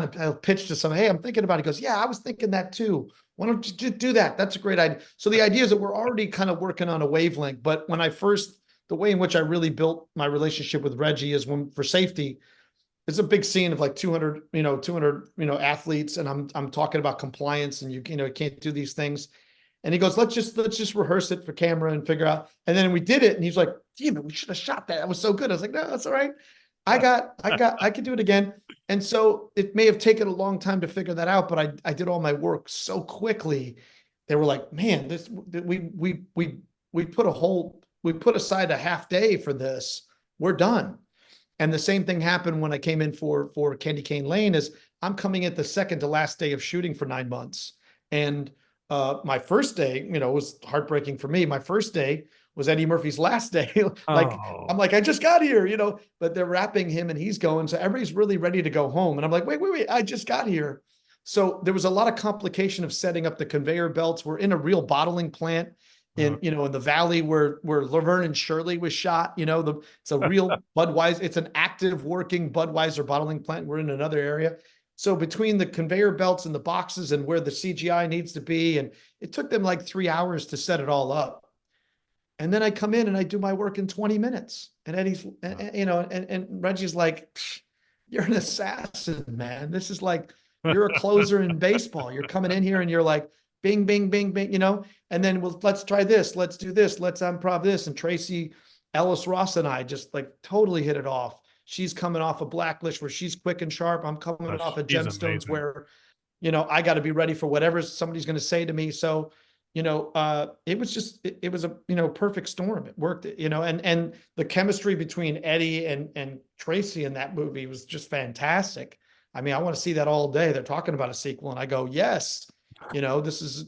Speaker 2: pitch to someone, hey, I'm thinking about it. He goes, yeah, I was thinking that too. Why don't you do that? That's a great idea. So the idea is that we're already kind of working on a wavelength. But the way in which I really built my relationship with Reggie is for safety, it's a big scene of like 200 athletes. And I'm talking about compliance and you can't do these things. And he goes, let's just rehearse it for camera and figure out. And then we did it. And he's like, damn it, we should have shot that. That was so good. I was like, no, that's all right. I could do it again. And so it may have taken a long time to figure that out, but I did all my work so quickly. They were like, man, we put aside a half day for this. We're done. And the same thing happened when I came in for Candy Cane Lane. Is I'm coming at the second to last day of shooting for 9 months. And my first day, was heartbreaking for me. My first day was Eddie Murphy's last day. I'm like, I just got here, but they're wrapping him and he's going. So everybody's really ready to go home. And I'm like, wait, I just got here. So there was a lot of complication of setting up the conveyor belts. We're in a real bottling plant in the valley where Laverne and Shirley was shot. It's a real Budweiser. It's an active working Budweiser bottling plant. We're in another area. So between the conveyor belts and the boxes and where the CGI needs to be, and it took them like 3 hours to set it all up. And then I come in and I do my work in 20 minutes. And Eddie's, and Reggie's like, you're an assassin, man. This is like, you're a closer in baseball. You're coming in here and you're like, bing, bing, bing, bing, and then let's try this. Let's do this. Let's improv this. And Tracy Ellis Ross and I just like totally hit it off. She's coming off a Blacklist where she's quick and sharp. I'm coming off of Gemstones where, I got to be ready for whatever somebody's going to say to me. So, it was a perfect storm. It worked, and the chemistry between Eddie and Tracy in that movie was just fantastic. I mean, I want to see that all day. They're talking about a sequel and I go, yes, this is,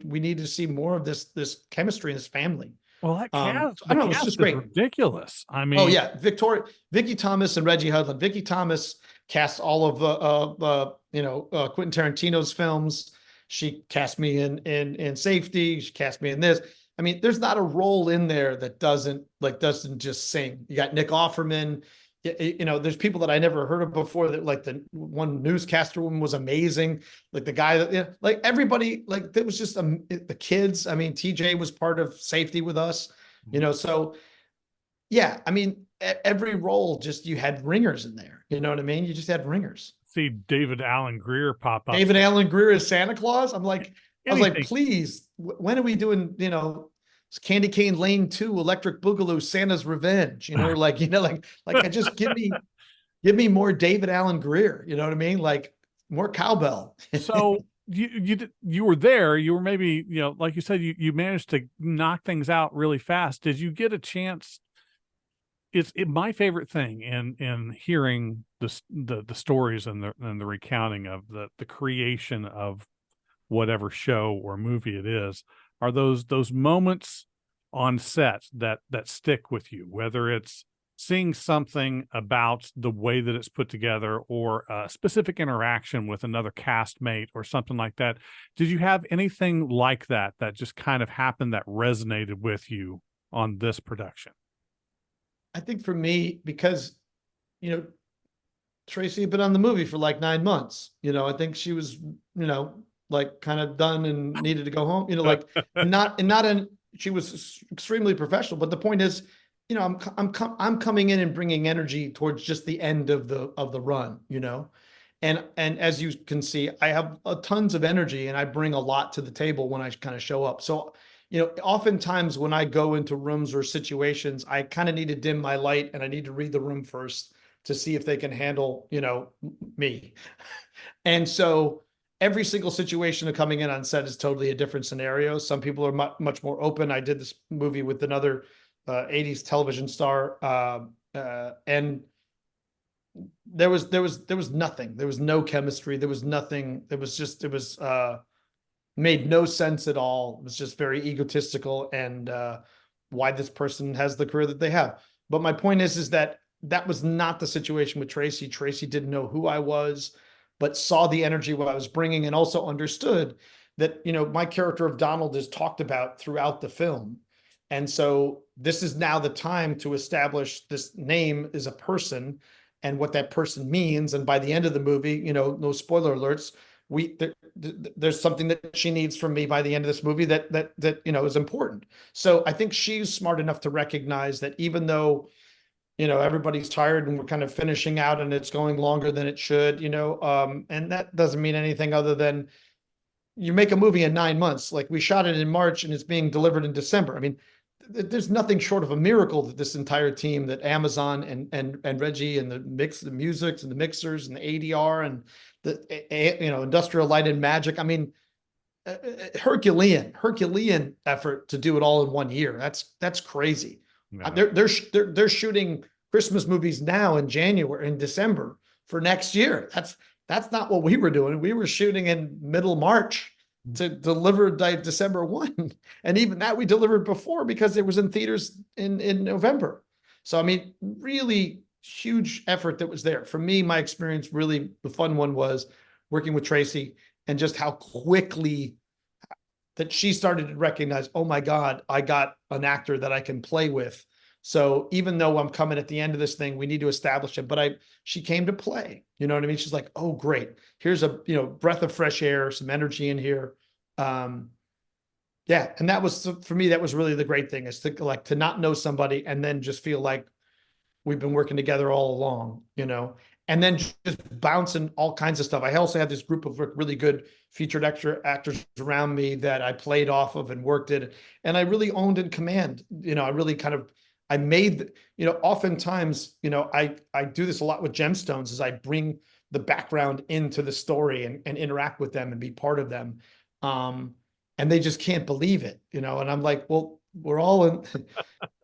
Speaker 2: we need to see more of this chemistry in this family.
Speaker 1: Well, that cast,
Speaker 2: I don't know, it's just great.
Speaker 1: Ridiculous. I mean,
Speaker 2: oh yeah, Vicky Thomas and Reggie Hudlin. Vicky Thomas cast all of Quentin Tarantino's films. She cast me in Safety. She cast me in this. I mean, there's not a role in there that doesn't just sing. You got Nick Offerman. There's people that I never heard of before. That like the one newscaster woman was amazing. Like the guy that like everybody like there was just the kids. I mean, TJ was part of Safety with us. So yeah. I mean, every role just you had ringers in there. You know what I mean? You just had ringers.
Speaker 1: See David Allen Greer pop up.
Speaker 2: David Allen Greer as Santa Claus. I was like, please, when are we doing, Candy Cane Lane 2, Electric Boogaloo, Santa's Revenge, like I just give me more David Allen Greer, you know what I mean? Like more cowbell.
Speaker 1: So you were there. You were maybe, like you said, you managed to knock things out really fast. Did you get a chance? My favorite thing in hearing the stories and the recounting of the creation of whatever show or movie it is are those moments on set that stick with you, whether it's seeing something about the way that it's put together or a specific interaction with another castmate or something like that. Did you have anything like that just kind of happened that resonated with you on this production?
Speaker 2: I think for me, because, Tracy had been on the movie for like 9 months. I think she was, like kind of done and needed to go home, like not in, she was extremely professional. But the point is, I'm coming in and bringing energy towards just the end of the run, and as you can see, I have tons of energy and I bring a lot to the table when I kind of show up. So, oftentimes when I go into rooms or situations, I kind of need to dim my light and I need to read the room first to see if they can handle, me. And so every single situation of coming in on set is totally a different scenario. Some people are much more open. I did this movie with another 80s television star, and there was nothing. There was no chemistry. There was nothing. It was made no sense at all. It was just very egotistical, and why this person has the career that they have. But my point is that was not the situation with Tracy. Tracy didn't know who I was, but saw the energy what I was bringing, and also understood that, my character of Donald is talked about throughout the film. And so this is now the time to establish this name is a person and what that person means. And by the end of the movie, no spoiler alerts, there's something that she needs from me by the end of this movie that is important. So I think she's smart enough to recognize that even though, everybody's tired and we're kind of finishing out and it's going longer than it should, and that doesn't mean anything other than you make a movie in 9 months. Like, we shot it in March and it's being delivered in December. I mean, there's nothing short of a miracle that this entire team, that Amazon and Reggie and the musics and the mixers and the ADR and the, Industrial Light and Magic. I mean, Herculean effort to do it all in 1 year. That's crazy.
Speaker 1: Yeah.
Speaker 2: They're shooting Christmas movies now in January and December for next year. That's not what we were doing. We were shooting in middle March to deliver December 1. And even that we delivered before because it was in theaters in November. So, I mean, really huge effort that was there. For me, my experience, really the fun one was working with Tracy, and just how quickly that she started to recognize, oh my God, I got an actor that I can play with. So even though I'm coming at the end of this thing, we need to establish it. But she came to play, you know what I mean? She's like, oh, great. Here's a, breath of fresh air, some energy in here. Yeah. And that was, for me, that was really the great thing, is to not know somebody and then just feel like we've been working together all along, and then just bouncing all kinds of stuff. I also had this group of really good featured actors around me that I played off of and worked it. And I really owned and command, I really I made, oftentimes, I do this a lot with Gemstones, is I bring the background into the story and interact with them and be part of them. And they just can't believe it, and I'm like, well, we're all in,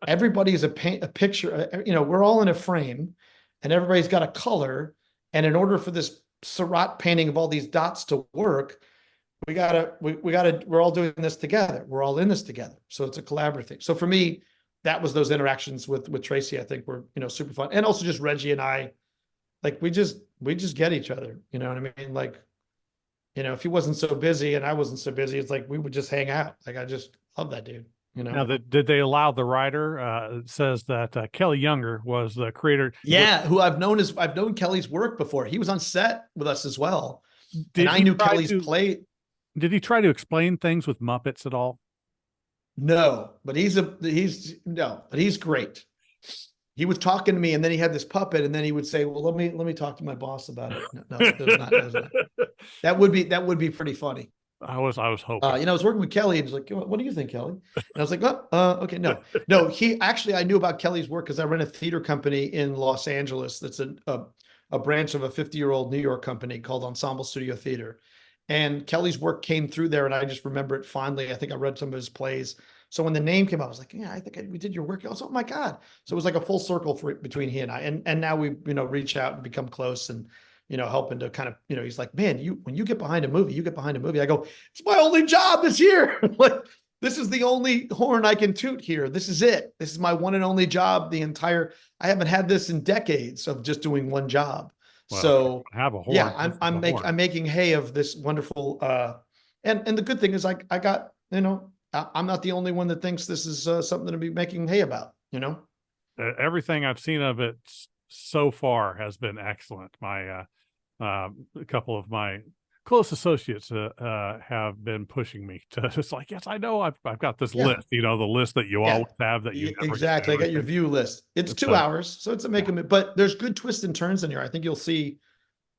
Speaker 2: everybody's a picture, we're all in a frame and everybody's got a color. And in order for this Seurat painting of all these dots to work, we're all doing this together. We're all in this together. So it's a collaborative thing. So for me, that was those interactions with Tracy, I think were, super fun. And also just Reggie and I, like, we just get each other, you know what I mean? Like, if he wasn't so busy and I wasn't so busy, it's like, we would just hang out. Like, I just love that dude.
Speaker 1: Now, did they allow the writer? It says that Kelly Younger was the creator.
Speaker 2: Yeah, who I've known Kelly's work before. He was on set with us as well. And I knew Kelly's play.
Speaker 1: Did he try to explain things with Muppets at all?
Speaker 2: No, but he's great. He was talking to me, and then he had this puppet, and then he would say, "Well, let me talk to my boss about it." No, there's not. That would be pretty funny.
Speaker 1: I was hoping.
Speaker 2: I was working with Kelly, and he's like, "What do you think, Kelly?" And I was like, "Oh, okay, no." He actually, I knew about Kelly's work because I run a theater company in Los Angeles that's a a branch of a 50-year-old New York company called Ensemble Studio Theater. And Kelly's work came through there, and I just remember it fondly. I think I read some of his plays. So when the name came up, I was like, yeah, I think we did your work. I was, oh my God. So it was like a full circle between he and I. And now we, reach out and become close and, helping to kind of, he's like, man, when you get behind a movie, you get behind a movie. I go, it's my only job this year. Like, this is the only horn I can toot here. This is it. This is my one and only job. I haven't had this in decades of just doing one job.
Speaker 1: Well,
Speaker 2: So
Speaker 1: have a horn.
Speaker 2: yeah, I'm making hay of this wonderful, and the good thing is I got, I'm not the only one that thinks this is something to be making hay about,
Speaker 1: Everything I've seen of it so far has been excellent. A couple of my close associates have been pushing me to, it's like, yes, I know I've got this list, the list that you always have that you never
Speaker 2: exactly. I got your view list. It's 2 hours, so it's but there's good twists and turns in here. I think you'll see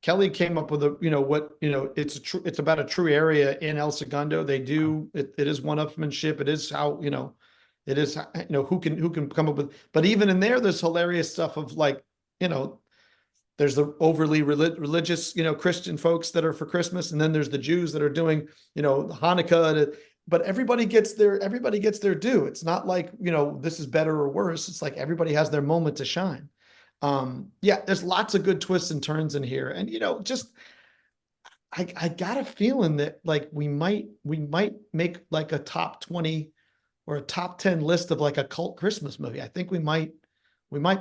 Speaker 2: Kelly came up with it's about a true area in El Segundo. They do, it is one-upsmanship. It is how, it is, who can come up with, but even in there's hilarious stuff of like, there's the overly religious, Christian folks that are for Christmas. And then there's the Jews that are doing, Hanukkah, but everybody gets their due. It's not like, this is better or worse. It's like everybody has their moment to shine. There's lots of good twists and turns in here. And, I got a feeling that like we might make like a top 20 or a top 10 list of like a cult Christmas movie. I think we might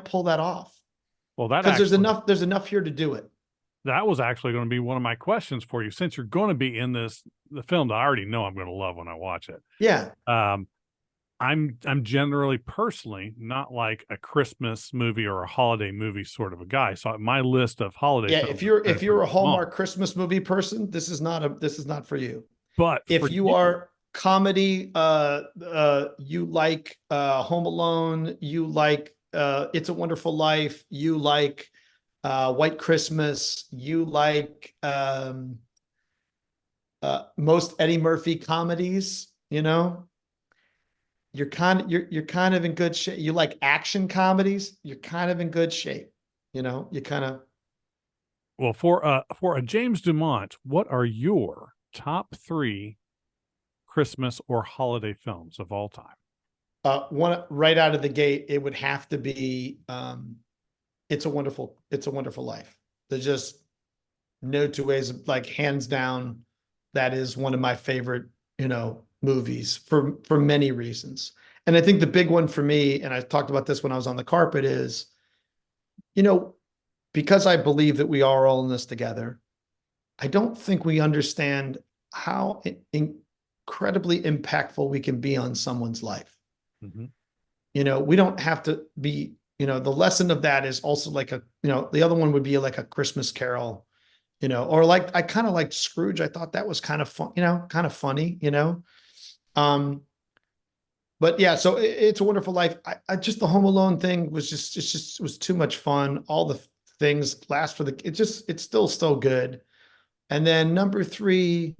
Speaker 2: pull that off.
Speaker 1: Well, that
Speaker 2: because there's enough here to do it.
Speaker 1: That was actually going to be one of my questions for you, since you're going to be in the film that I already know I'm going to love when I watch it.
Speaker 2: Yeah.
Speaker 1: I'm generally personally not like a Christmas movie or a holiday movie sort of a guy. So my list of holiday.
Speaker 2: Yeah. If you're a Hallmark Christmas movie person, this is not for you.
Speaker 1: But
Speaker 2: if you are comedy, you like Home Alone, you like It's a Wonderful Life, you like White Christmas, you like most Eddie Murphy comedies, you're kind of in good shape. You like action comedies, you're kind of in good shape. You kind of.
Speaker 1: Well, for a James DuMont, what are your top 3 Christmas or holiday films of all time?
Speaker 2: One right out of the gate, it would have to be It's a Wonderful Life. There's just no two ways, like hands down, that is one of my favorite, movies for many reasons. And I think the big one for me, and I talked about this when I was on the carpet, is, because I believe that we are all in this together, I don't think we understand how incredibly impactful we can be on someone's life. Mm-hmm. We don't have to be, the lesson of that is also like the other one would be like A Christmas Carol, or like, I kind of liked Scrooge. I thought that was kind of fun, kind of funny, but yeah, so It's a Wonderful Life. I just, the Home Alone thing was it was too much fun. All the things last for it's still so good. And then number 3,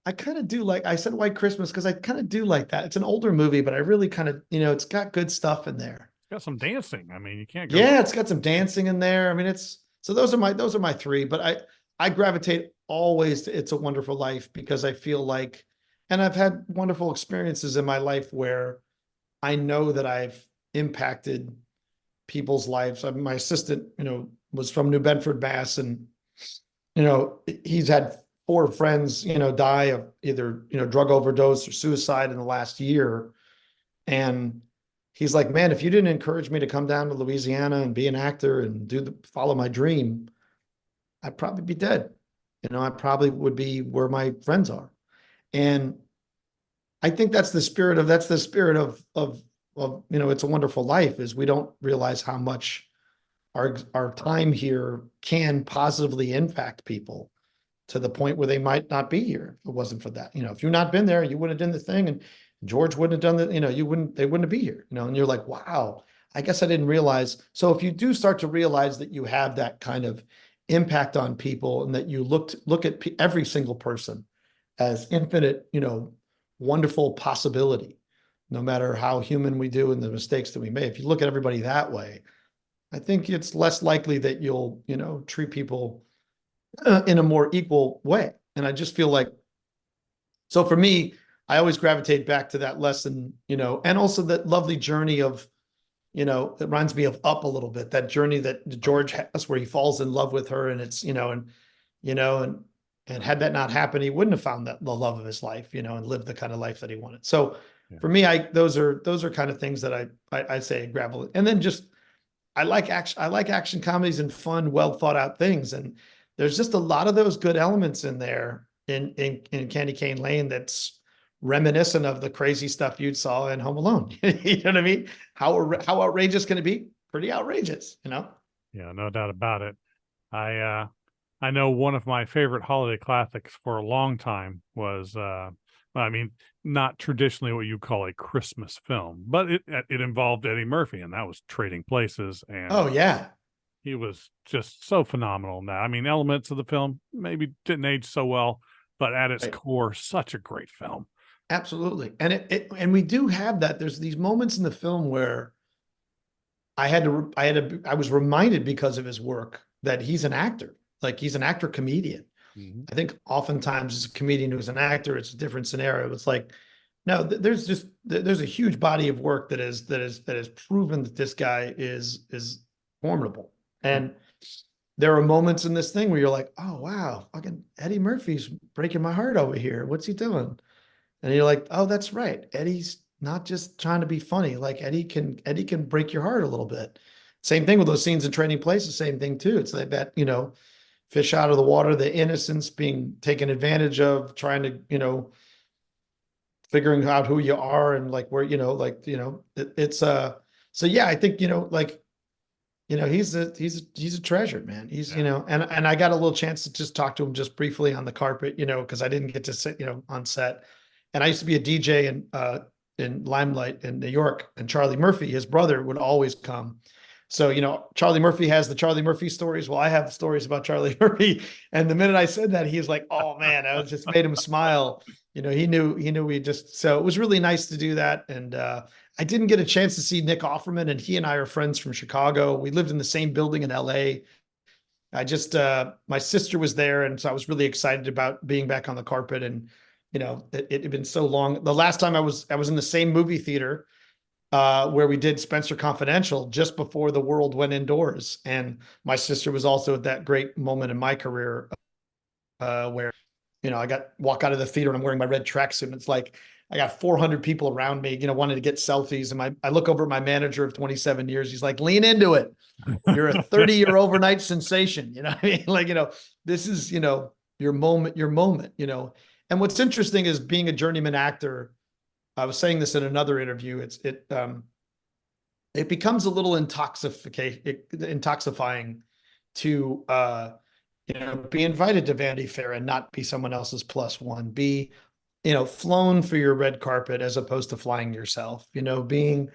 Speaker 2: I kind of do like, I said White Christmas because I kind of do like that. It's an older movie, but I really kind of, it's got good stuff in there.
Speaker 1: It's got some dancing. I mean, you can't go.
Speaker 2: Yeah, it's got some dancing in there. I mean, so those are my 3, but I gravitate always to It's a Wonderful Life because I feel like, and I've had wonderful experiences in my life where I know that I've impacted people's lives. My assistant, was from New Bedford, Mass, and, he's had 4 friends, die of either, drug overdose or suicide in the last year. And he's like, man, if you didn't encourage me to come down to Louisiana and be an actor and follow my dream, I'd probably be dead. I probably would be where my friends are. And I think that's the spirit of It's a Wonderful Life, is we don't realize how much our time here can positively impact people to the point where they might not be here if it wasn't for that. If you've not been there, you wouldn't have done the thing, and George wouldn't have done that, they wouldn't be here, and you're like, wow, I guess I didn't realize. So if you do start to realize that you have that kind of impact on people, and that you look at every single person as infinite, wonderful possibility, no matter how human we do and the mistakes that we make. If you look at everybody that way, I think it's less likely that you'll, treat people in a more equal way. And I just feel like, so for me, I always gravitate back to that lesson, and also that lovely journey of, it reminds me of Up a little bit, that journey that George has where he falls in love with her, and it's, you know, and had that not happened, he wouldn't have found that the love of his life, and lived the kind of life that he wanted. So
Speaker 1: Yeah.
Speaker 2: for me, those are kind of things that I say gravel. And then just I like action comedies and fun, well thought out things. And there's just a lot of those good elements in there in Candy Cane Lane that's reminiscent of the crazy stuff you saw in Home Alone. You know what I mean? How outrageous can it be? Pretty outrageous.
Speaker 1: Yeah, no doubt about it. I know one of my favorite holiday classics for a long time was I mean, not traditionally what you call a Christmas film, but it involved Eddie Murphy, and that was Trading Places,
Speaker 2: Oh
Speaker 1: and
Speaker 2: yeah.
Speaker 1: he was just so phenomenal in that. I mean, elements of the film maybe didn't age so well, but at its
Speaker 2: Right.
Speaker 1: core, such a great film.
Speaker 2: Absolutely. And we do have that. There's these moments in the film where I was reminded because of his work that he's an actor. Like he's an actor comedian.
Speaker 1: Mhm.
Speaker 2: I think oftentimes as a comedian who's an actor, it's a different scenario. It's like, no, there's a huge body of work that has proven that this guy is formidable. And there are moments in this thing where you're like, oh wow, fucking Eddie Murphy's breaking my heart over here. What's he doing? And you're like, oh, that's right. Eddie's not just trying to be funny. Like Eddie can break your heart a little bit. Same thing with those scenes in Trading Places. Same thing too. It's like that, fish out of the water, the innocence being taken advantage of, trying to, figuring out who you are and like where, it's so yeah, I think, like, he's a treasure, man. He's,
Speaker 1: Yeah.
Speaker 2: and I got a little chance to just talk to him just briefly on the carpet, because I didn't get to sit, on set. And I used to be a DJ in Limelight in New York, and Charlie Murphy, his brother, would always come. So, Charlie Murphy has the Charlie Murphy stories. Well, I have stories about Charlie Murphy. And the minute I said that, he was like, oh man, I was just made him smile. He knew we just, so it was really nice to do that. And I didn't get a chance to see Nick Offerman, and he and I are friends from Chicago. We lived in the same building in LA. My sister was there, and so I was really excited about being back on the carpet. And it had been so long. The last time I was in the same movie theater where we did Spencer Confidential just before the world went indoors, and my sister was also at that great moment in my career where I walk out of the theater and I'm wearing my red tracksuit, and it's like I got 400 people around me, wanting to get selfies. And I look over at my manager of 27 years. He's like, lean into it. You're a 30-year overnight sensation. You know what I mean? Like, this is, your moment. And what's interesting is being a journeyman actor. I was saying this in another interview. It becomes a little intoxifying to, be invited to Vanity Fair and not be someone else's plus one, be, flown for your red carpet as opposed to flying yourself, being,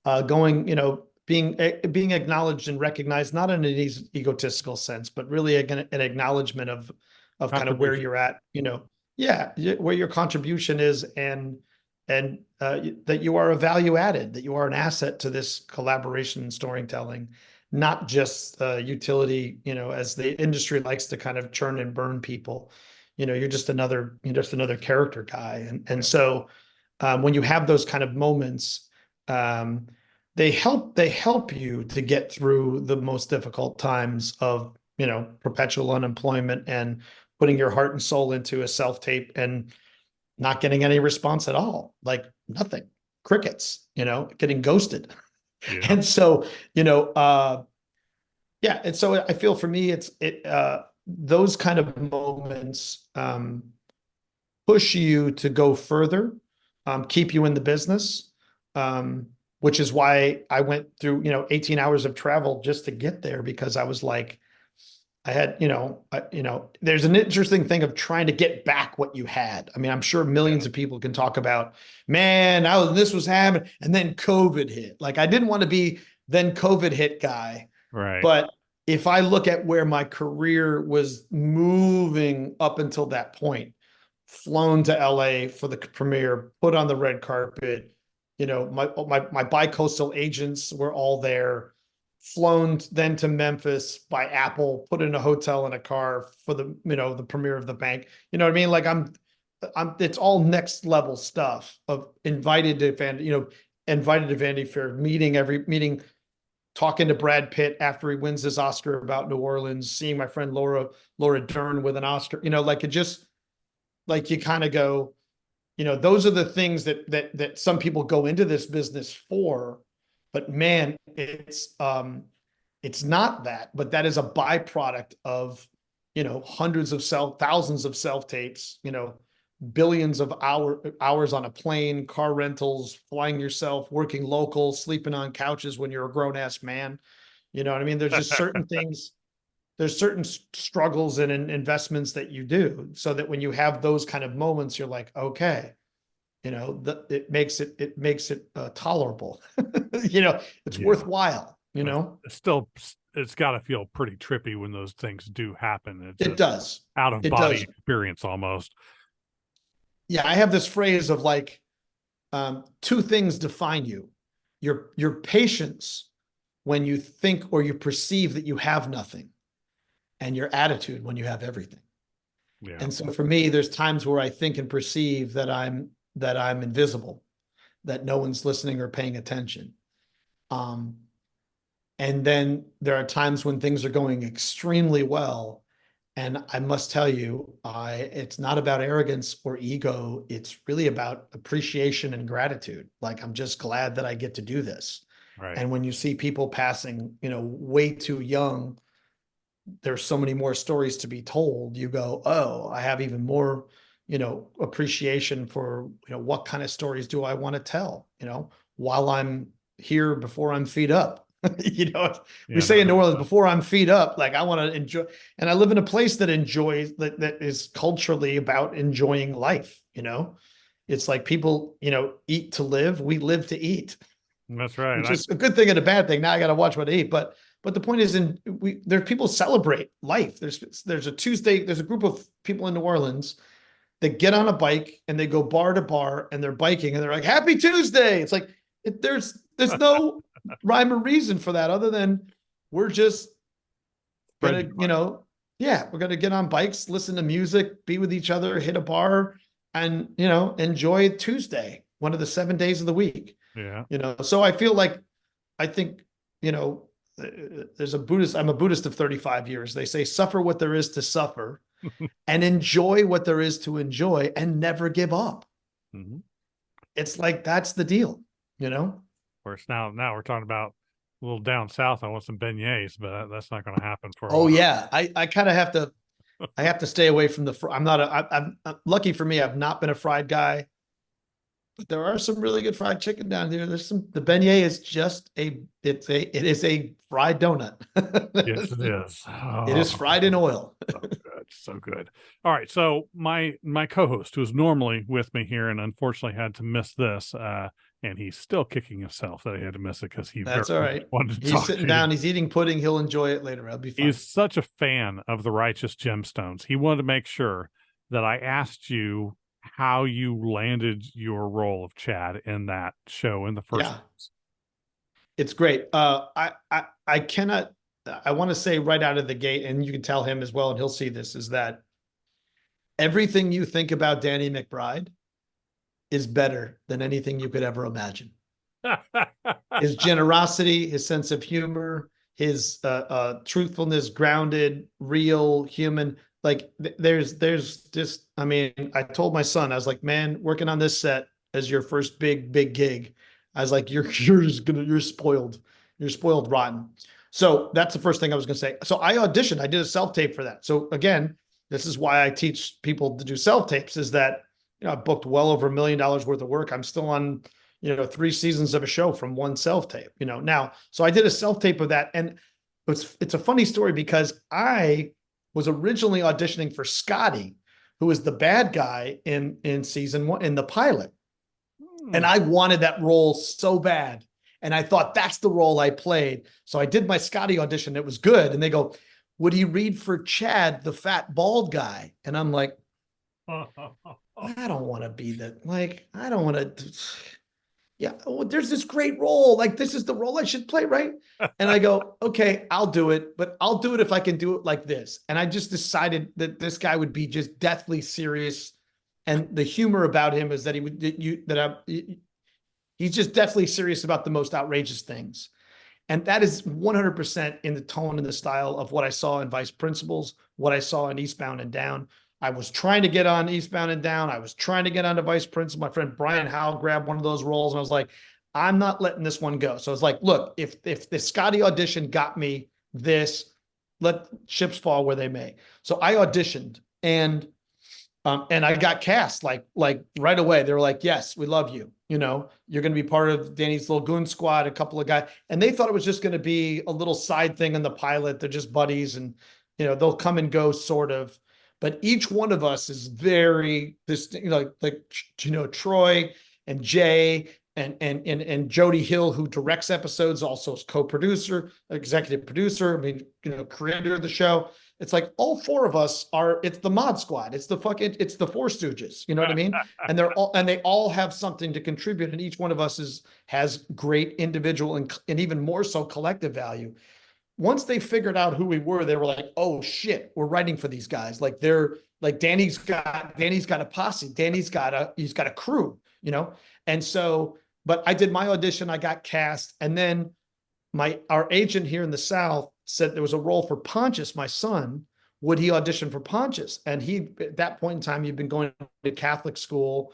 Speaker 2: going, being acknowledged and recognized, not in an egotistical sense, but really an acknowledgement of kind of where
Speaker 1: Contribution.
Speaker 2: you're at, yeah, where your contribution is, and that you are a value added, that you are an asset to this collaboration and storytelling, not just utility, as the industry likes to kind of churn and burn people. You're just another character guy. And
Speaker 1: Yeah.
Speaker 2: so when you have those kind of moments, um, they help you to get through the most difficult times of, perpetual unemployment and putting your heart and soul into a self tape and not getting any response at all, like nothing, crickets, getting ghosted.
Speaker 1: Yeah.
Speaker 2: And so, yeah. And so I feel for me, those kind of moments push you to go further, keep you in the business, which is why I went through, 18 hours of travel just to get there, because I was like, I had, there's an interesting thing of trying to get back what you had. I mean, I'm sure millions
Speaker 1: Yeah.
Speaker 2: of people can talk about, man, this was happening, and then COVID hit. Like, I didn't want to be then COVID hit guy,
Speaker 1: Right.
Speaker 2: but if I look at where my career was moving up until that point, flown to LA for the premiere, put on the red carpet, my bi-coastal agents were all there. flown then to Memphis by Apple, put in a hotel and a car for the, the premiere of The Bank. You know what I mean? Like it's all next level stuff of invited to Vanity Fair, meeting, talking to Brad Pitt after he wins his Oscar about New Orleans, seeing my friend Laura Dern with an Oscar, like it just, like you kind of go, those are the things that some people go into this business for, but man, it's not that, but that is a byproduct of, thousands of self tapes, billions of hours on a plane, car rentals, flying yourself, working local, sleeping on couches when you're a grown ass man. You know what I mean? There's just certain things, there's certain struggles and investments that you do so that when you have those kind of moments, you're like, okay, it makes it tolerable. It's worthwhile,
Speaker 1: It's got to feel pretty trippy when those things do happen.
Speaker 2: It does.
Speaker 1: Out of body experience almost.
Speaker 2: Yeah, I have this phrase of like, two things define you: your patience when you think or you perceive that you have nothing, and your attitude when you have everything.
Speaker 1: Yeah.
Speaker 2: And so for me, there's times where I think and perceive that I'm invisible, that no one's listening or paying attention. And then there are times when things are going extremely well. And I must tell you, it's not about arrogance or ego. It's really about appreciation and gratitude. Like, I'm just glad that I get to do this.
Speaker 1: Right.
Speaker 2: And when you see people passing, way too young, there's so many more stories to be told. You go, oh, I have even more, appreciation for, what kind of stories do I want to tell, while I'm here before I'm feet up. We say in New Orleans, before I'm feet up, like I want to enjoy. And I live in a place that enjoys, that is culturally about enjoying life. It's like people, eat to live. We live to eat.
Speaker 1: That's right.
Speaker 2: Which is a good thing and a bad thing. Now I got to watch what I eat. But the point is, there people celebrate life. There's a Tuesday, there's a group of people in New Orleans that get on a bike and they go bar to bar and they're biking and they're like, Happy Tuesday. It's like, there's no rhyme or reason for that other than we're just gonna, we're gonna get on bikes, listen to music, be with each other, hit a bar, and enjoy Tuesday, one of the 7 days of the week.
Speaker 1: Yeah.
Speaker 2: So I feel like, I think, there's I'm a Buddhist of 35 years. They say, suffer what there is to suffer and enjoy what there is to enjoy and never give up.
Speaker 1: Mm-hmm.
Speaker 2: It's like, that's the deal, Of
Speaker 1: course, now we're talking about a little down south. I want some beignets, but that's not going to happen for a
Speaker 2: while.
Speaker 1: while.
Speaker 2: Yeah. I kind of have to, I have to stay away from I'm lucky for me. I've not been a fried guy, but there are some really good fried chicken down here. The beignet is just it is a fried donut.
Speaker 1: Yes, it is. Oh,
Speaker 2: it is fried in oil.
Speaker 1: So good. So good. All right. So my co-host, who's normally with me here and unfortunately had to miss this, and he's still kicking himself that he had to miss it because
Speaker 2: That's all right.
Speaker 1: Wanted to
Speaker 2: he's sitting down. He's eating pudding. He'll enjoy it later. I'll be fine.
Speaker 1: He's such a fan of the Righteous Gemstones. He wanted to make sure that I asked you how you landed your role of Chad in that show in the first place.
Speaker 2: It's great. I cannot, I want to say right out of the gate, and you can tell him as well, and he'll see this, is that everything you think about Danny McBride is better than anything you could ever imagine. His generosity, his sense of humor, his truthfulness, grounded, real, human. Like there's just, I mean, I told my son, I was like, man, working on this set as your first big gig, I was like, you're spoiled. You're spoiled rotten. So that's the first thing I was going to say. So I auditioned, I did a self-tape for that. So again, this is why I teach people to do self-tapes, is that, I booked well over $1 million worth of work. I'm still on, 3 seasons of a show from one self-tape, now. So I did a self-tape of that. And it's a funny story because I was originally auditioning for Scotty, who was the bad guy in season 1, in the pilot. And I wanted that role so bad. And I thought that's the role I played. So I did my Scotty audition. It was good. And they go, would he read for Chad, the fat, bald guy? And I'm like, I don't want to be that. Like, I don't want to, yeah, oh, there's this great role. Like, this is the role I should play, right? And I go, okay, I'll do it, but I'll do it if I can do it like this. And I just decided that this guy would be just deathly serious. And the humor about him is that he would, he's just deathly serious about the most outrageous things. And that is 100% in the tone and the style of what I saw in Vice Principals, what I saw in Eastbound and Down. I was trying to get on Eastbound and Down. I was trying to get on to Vice Principal. My friend Brian Howell grabbed one of those roles, and I was like, I'm not letting this one go. So I was like, look, if the Scotty audition got me this, let chips fall where they may. So I auditioned, and I got cast like right away. They were like, yes, we love you. You know, you're going to be part of Danny's little goon squad, a couple of guys. And they thought it was just going to be a little side thing in the pilot. They're just buddies and, you know, they'll come and go sort of. But each one of us is very distinct, you know, Troy and Jay and Jody Hill, who directs episodes, also is co-producer, executive producer, I mean, you know, creator of the show. It's like all four of us are, it's the mod squad. It's the Four Stooges. You know what I mean? And they all have something to contribute. And each one of us has great individual and even more so collective value. Once they figured out who we were, they were like, oh shit, we're writing for these guys. Like they're like, Danny's got a posse. He's got a crew, you know? And so, but I did my audition, I got cast. And then our agent here in the South said there was a role for Pontius, my son. Would he audition for Pontius? And he, at that point in time, he'd been going to Catholic school.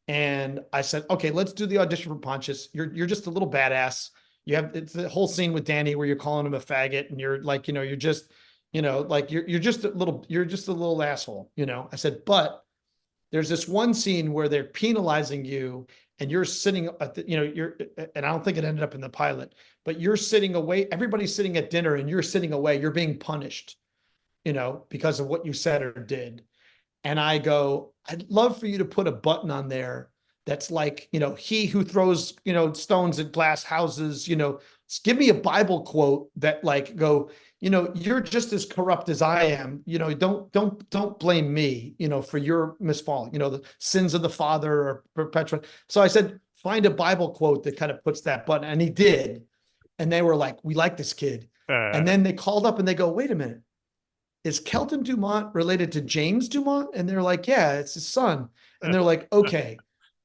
Speaker 2: And I said, okay, let's do the audition for Pontius. You're just a little badass. It's the whole scene with Danny where you're calling him a faggot and you're like, you know, you're just, you know, like you're just a little asshole, you know? I said, but there's this one scene where they're penalizing you and you're sitting at the, you know, and I don't think it ended up in the pilot, but you're sitting away. Everybody's sitting at dinner and you're sitting away. You're being punished, you know, because of what you said or did. And I go, I'd love for you to put a button on there that's like, you know, he who throws, you know, stones at glass houses, you know, give me a Bible quote that like go, you know, you're just as corrupt as I am. You know, don't blame me, you know, for your misfalling, you know, the sins of the father or perpetuate. So I said, find a Bible quote that kind of puts that button. And he did. And they were like, we like this kid. And then they called up and they go, wait a minute. Is Kelton DuMont related to James DuMont? And they're like, yeah, it's his son. And they're like, okay,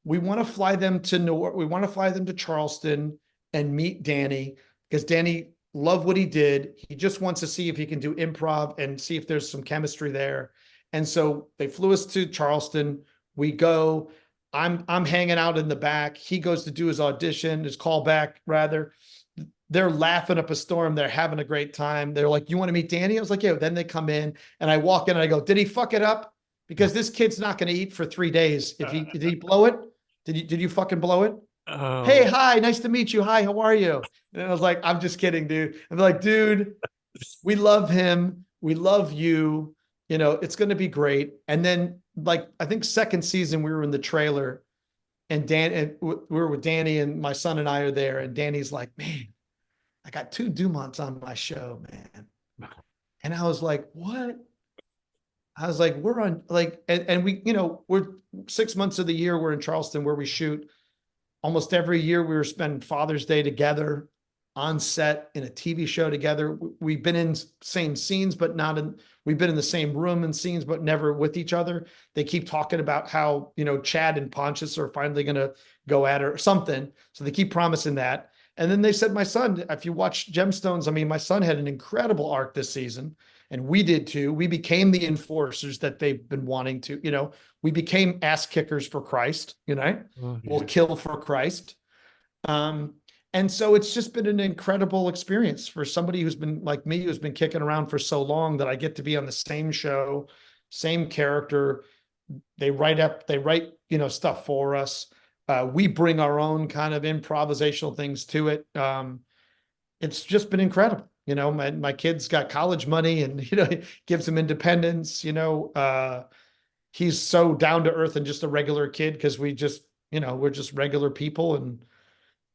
Speaker 2: we want to fly them to Newark. We want to fly them to Charleston and meet Danny because Danny loved what he did. He just wants to see if he can do improv and see if there's some chemistry there. And so they flew us to Charleston. We go. I'm hanging out in the back. He goes to do his audition, his callback rather. They're laughing up a storm. They're having a great time. They're like, you want to meet Danny? I was like, yeah. Then they come in and I walk in and I go, did he fuck it up? Because this kid's not going to eat for 3 days. Did he blow it? Did you fucking blow it? Oh. Hey, hi, nice to meet you. Hi, how are you? And I was like, I'm just kidding, dude. I'm like, dude, we love him. We love you. You know, it's going to be great. And then like, I think second season, we were in the trailer and we were with Danny and my son and I are there. And Danny's like, man, I got 2 DuMonts on my show, man. And I was like, what? I was like, we're on like, and we, you know, we're 6 months of the year. We're in Charleston where we shoot almost every year. We were spending Father's Day together on set in a TV show together. We've been in same scenes, but we've been in the same room and scenes, but never with each other. They keep talking about how, you know, Chad and Pontius are finally going to go at her or something. So they keep promising that. And then they said, my son, if you watch Gemstones, I mean, my son had an incredible arc this season. And we did too. We became the enforcers that they've been wanting to, you know, we became ass kickers for Christ, you know, we'll kill for Christ. And so it's just been an incredible experience for somebody who's been like me, who's been kicking around for so long that I get to be on the same show, same character. They write, you know, stuff for us. We bring our own kind of improvisational things to it. It's just been incredible. You know, my kid's got college money and, you know, gives him independence, you know, he's so down to earth and just a regular kid because we just, you know, we're just regular people and,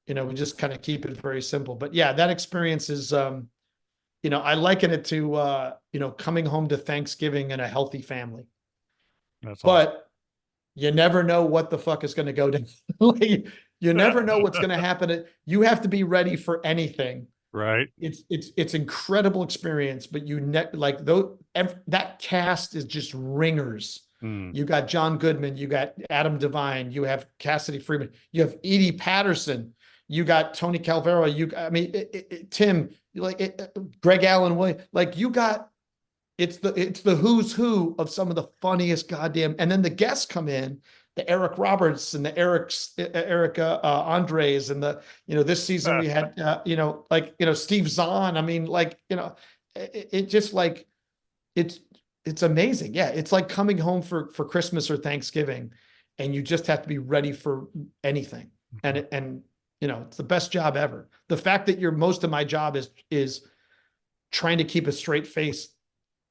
Speaker 2: you know, we just kind of keep it very simple. But yeah, that experience is, you know, I liken it to, you know, coming home to Thanksgiving in a healthy family. That's awesome. But you never know what the fuck is going to go down. Like, You never know what's going to happen. You have to be ready for anything.
Speaker 1: Right.
Speaker 2: It's incredible experience, but like that cast is just ringers.
Speaker 1: Mm.
Speaker 2: You got John Goodman, you got Adam Devine, you have Cassidy Freeman, you have Edie Patterson, you got Tony Calvero, Tim, Greg Allen Williams, like you got it's the who's who of some of the funniest goddamn, and then the guests come in, the Eric Roberts and the Erica Andres, and this season we had Steve Zahn. I mean, it just like it's amazing. Yeah, it's like coming home for Christmas or Thanksgiving, and you just have to be ready for anything. And it's the best job ever. The fact that most of my job is trying to keep a straight face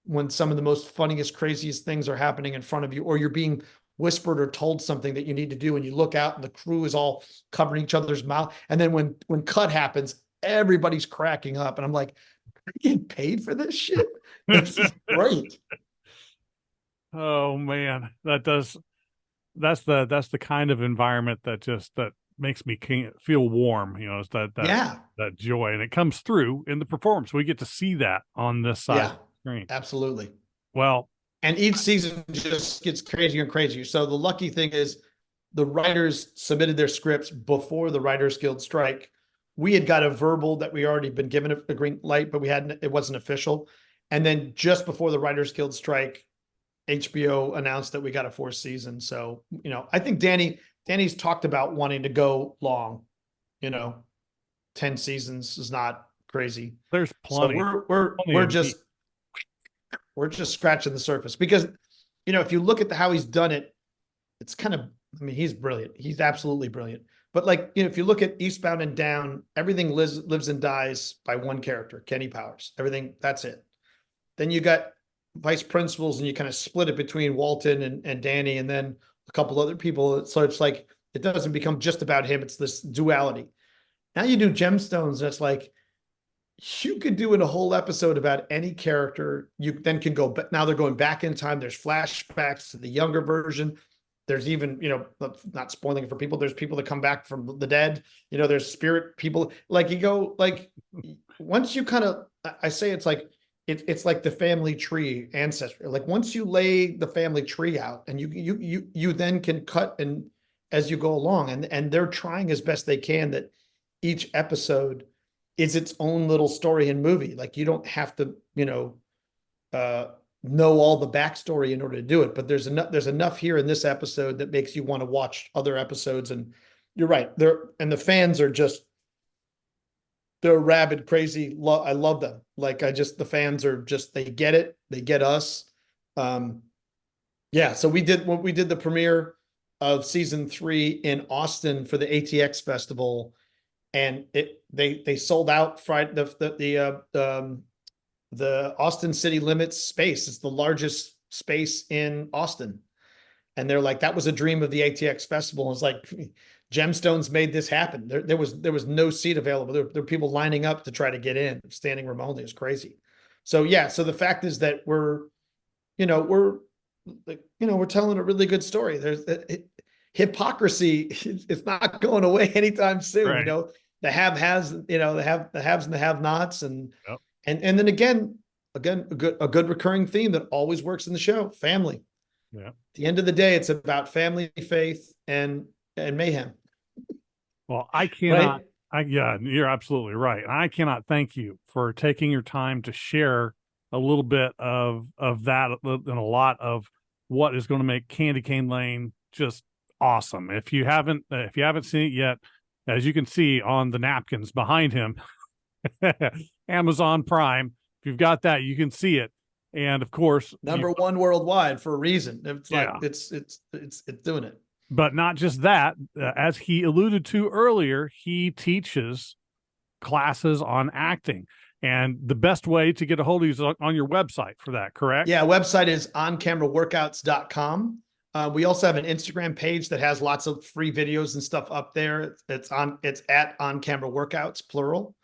Speaker 2: when some of the most funniest, craziest things are happening in front of you, or you're being whispered or told something that you need to do, and you look out and the crew is all covering each other's mouth. And then when cut happens, everybody's cracking up. And I'm like, I get paid for this shit. This is great.
Speaker 1: Oh man, that's the kind of environment that makes me feel warm. It's that joy, and it comes through in the performance. We get to see that on this side of the screen.
Speaker 2: Absolutely.
Speaker 1: Well,
Speaker 2: and each season just gets crazier and crazier. So the lucky thing is the writers submitted their scripts before the Writers Guild strike. We had got a verbal that we already been given a green light, but it wasn't official. And then just before the Writers Guild strike, HBO announced that we got a 4th season. So, I think Danny's talked about wanting to go long, 10 seasons is not crazy.
Speaker 1: There's plenty.
Speaker 2: So we're just scratching the surface, because, if you look at how he's done it, it's kind of, he's brilliant. He's absolutely brilliant. But if you look at Eastbound and Down, everything lives and dies by one character, Kenny Powers. Everything, that's it. Then you got Vice Principals, and you kind of split it between Walton and Danny, and then a couple other people. So it's like, it doesn't become just about him. It's this duality. Now you do Gemstones, and it's like, you could do in a whole episode about any character. You then can go, but now they're going back in time. There's flashbacks to the younger version. There's even, not spoiling it for people, there's people that come back from the dead. There's spirit people. Once you kind of, I say it's like, it's like the family tree ancestry. Like once you lay the family tree out, and you then can cut and as you go along, and they're trying as best they can that each episode is its own little story and movie. Like you don't have to, know all the backstory in order to do it, but there's enough here in this episode that makes you want to watch other episodes. And you're right. The fans are just, they're rabid, crazy. I love them. The fans are just, they get it. They get us. So we did the premiere of season 3 in Austin for the ATX festival. And they sold out Friday, the Austin City Limits space. It's the largest space in Austin. And they're like, that was a dream of the ATX festival. It's like, Gemstones made this happen. There was no seat available. There were people lining up to try to get in, standing room only. It was crazy. So so the fact is that we're telling a really good story. There's hypocrisy. It's not going away anytime soon.
Speaker 1: Right.
Speaker 2: The have-has, the haves and the have-nots, and then again, a good recurring theme that always works in the show: family.
Speaker 1: Yeah.
Speaker 2: At the end of the day, it's about family, faith, and mayhem.
Speaker 1: Well, I cannot. Right? You're absolutely right. I cannot thank you for taking your time to share a little bit of that and a lot of what is going to make Candy Cane Lane just awesome. If you haven't seen it yet, as you can see on the napkins behind him, Amazon Prime. If you've got that, you can see it. And of course,
Speaker 2: number 1 worldwide for a reason. It's like it's doing it.
Speaker 1: But not just that, as he alluded to earlier, he teaches classes on acting. And the best way to get a hold of you is on your website for that, correct?
Speaker 2: Yeah, website is oncameraworkouts.com. We also have an Instagram page that has lots of free videos and stuff up there. It's at On Camera Workouts, plural.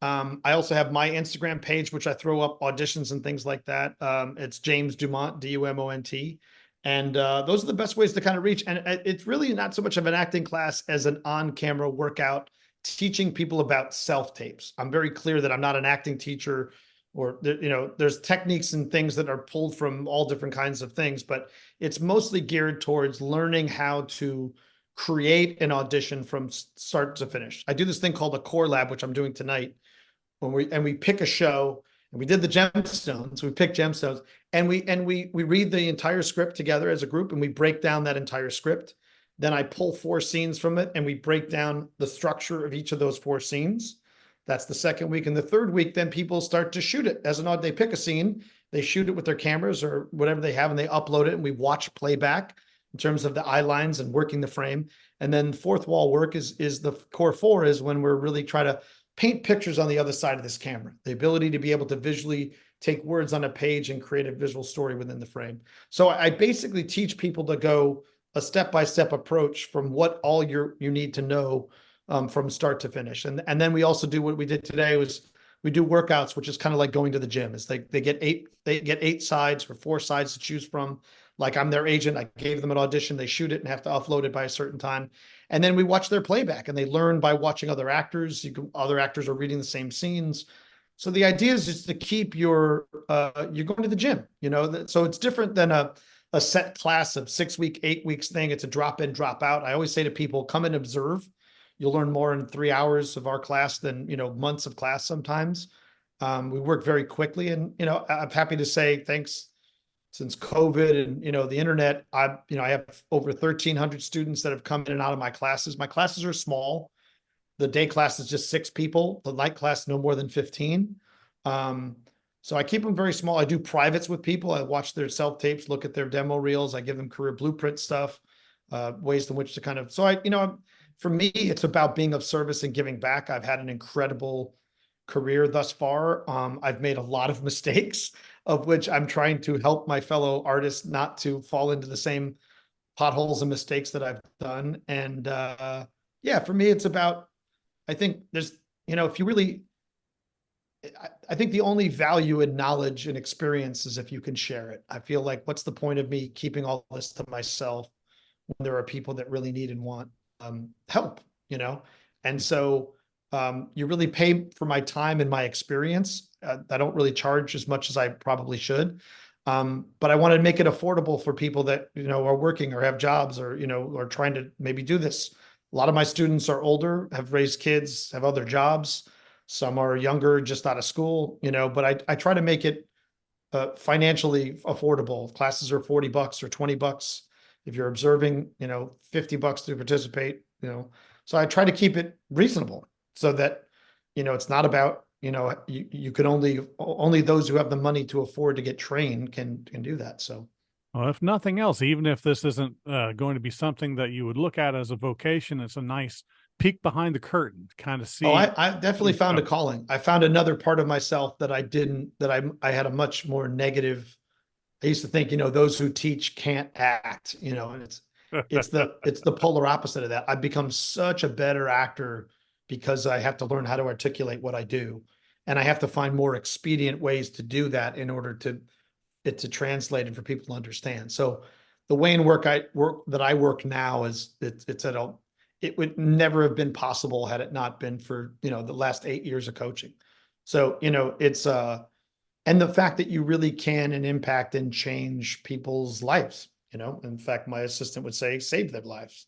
Speaker 2: I also have my Instagram page, which I throw up auditions and things like that. It's James DuMont, DuMont. And those are the best ways to kind of reach. And it's really not so much of an acting class as an on-camera workout, teaching people about self-tapes. I'm very clear that I'm not an acting teacher, or there's techniques and things that are pulled from all different kinds of things, but it's mostly geared towards learning how to create an audition from start to finish. I do this thing called a core lab, which I'm doing tonight, when we pick a show, and we did the gemstones. We picked gemstones, and we read the entire script together as a group, and we break down that entire script. Then I pull 4 scenes from it, and we break down the structure of each of those 4 scenes. That's the second week. And the third week, then people start to shoot it as an odd. They pick a scene, they shoot it with their cameras or whatever they have, and they upload it, and we watch playback in terms of the eye lines and working the frame. And then fourth wall work is the core 4 is when we're really trying to paint pictures on the other side of this camera, the ability to be able to visually take words on a page and create a visual story within the frame. So I basically teach people to go a step-by-step approach from what all you need to know from start to finish. And then we also do what we did today was we do workouts, which is kind of like going to the gym. It's like they get 8 sides or 4 sides to choose from. Like I'm their agent. I gave them an audition. They shoot it and have to upload it by a certain time. And then we watch their playback, and they learn by watching other actors. Other actors are reading the same scenes. So the idea is just to keep you're going to the gym, so it's different than a set class of 6-week, 8 weeks thing. It's a drop in, drop out. I always say to people, come and observe. You'll learn more in 3 hours of our class than, months of class sometimes. We work very quickly, and, I'm happy to say thanks. Since COVID and, the internet, I have over 1,300 students that have come in and out of my classes. My classes are small. The day class is just 6 people. The night class, no more than 15. So I keep them very small. I do privates with people. I watch their self-tapes, look at their demo reels. I give them career blueprint stuff, ways in which to kind of, for me, it's about being of service and giving back. I've had an incredible career thus far. I've made a lot of mistakes, of which I'm trying to help my fellow artists not to fall into the same potholes and mistakes that I've done. And for me, it's about, I think there's, if you really, I think the only value in knowledge and experience is if you can share it. I feel like, what's the point of me keeping all this to myself when there are people that really need and want help, And so you really pay for my time and my experience. I don't really charge as much as I probably should. But I want to make it affordable for people that, are working or have jobs or, are trying to maybe do this. A lot of my students are older, have raised kids, have other jobs. Some are younger, just out of school, but I try to make it financially affordable. Classes are $40 or $20. If you're observing, $50 to participate, so I try to keep it reasonable so that, it's not about, you can only those who have the money to afford to get trained can do that. So,
Speaker 1: well, if nothing else, even if this isn't going to be something that you would look at as a vocation, it's a nice peek behind the curtain to kind of see.
Speaker 2: Oh, I definitely found a calling. I found another part of myself that I had a much more negative. I used to think, those who teach can't act, and it's the polar opposite of that. I've become such a better actor because I have to learn how to articulate what I do. And I have to find more expedient ways to do that in order to translate and for people to understand. So the way in that I work now is it would never have been possible had it not been for, the last 8 years of coaching. So, it's and the fact that you really can and impact and change people's lives, in fact, my assistant would say, save their lives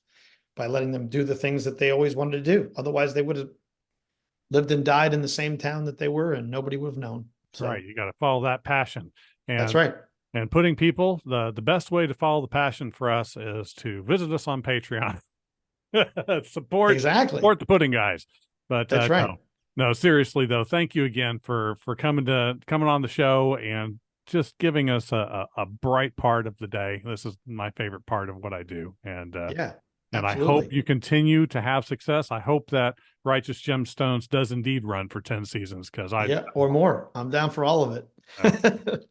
Speaker 2: by letting them do the things that they always wanted to do. Otherwise they would have lived and died in the same town that they were, and nobody would have known.
Speaker 1: So, right. You got to follow that passion. And
Speaker 2: that's right.
Speaker 1: And putting people, the best way to follow the passion for us is to visit us on Patreon. support the pudding guys. But
Speaker 2: that's right.
Speaker 1: No, seriously though, thank you again for coming on the show and just giving us a bright part of the day. This is my favorite part of what I do. And and I hope you continue to have success. I hope that Righteous Gemstones does indeed run for 10 seasons, because
Speaker 2: or more. I'm down for all of it.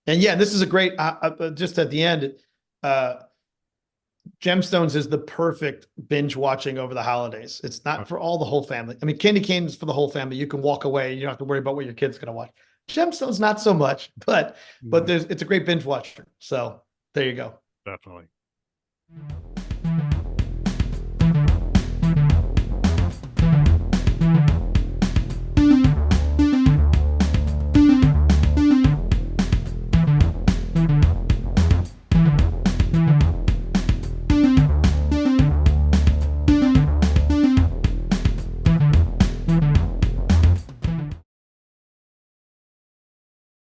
Speaker 2: And this is a great, just at the end, Gemstones is the perfect binge watching over the holidays. It's not for the whole family. I mean, Candy Cane is for the whole family. You can walk away. You don't have to worry about what your kid's going to watch. Gemstones, not so much, but it's a great binge watcher. So There you go.
Speaker 1: Definitely.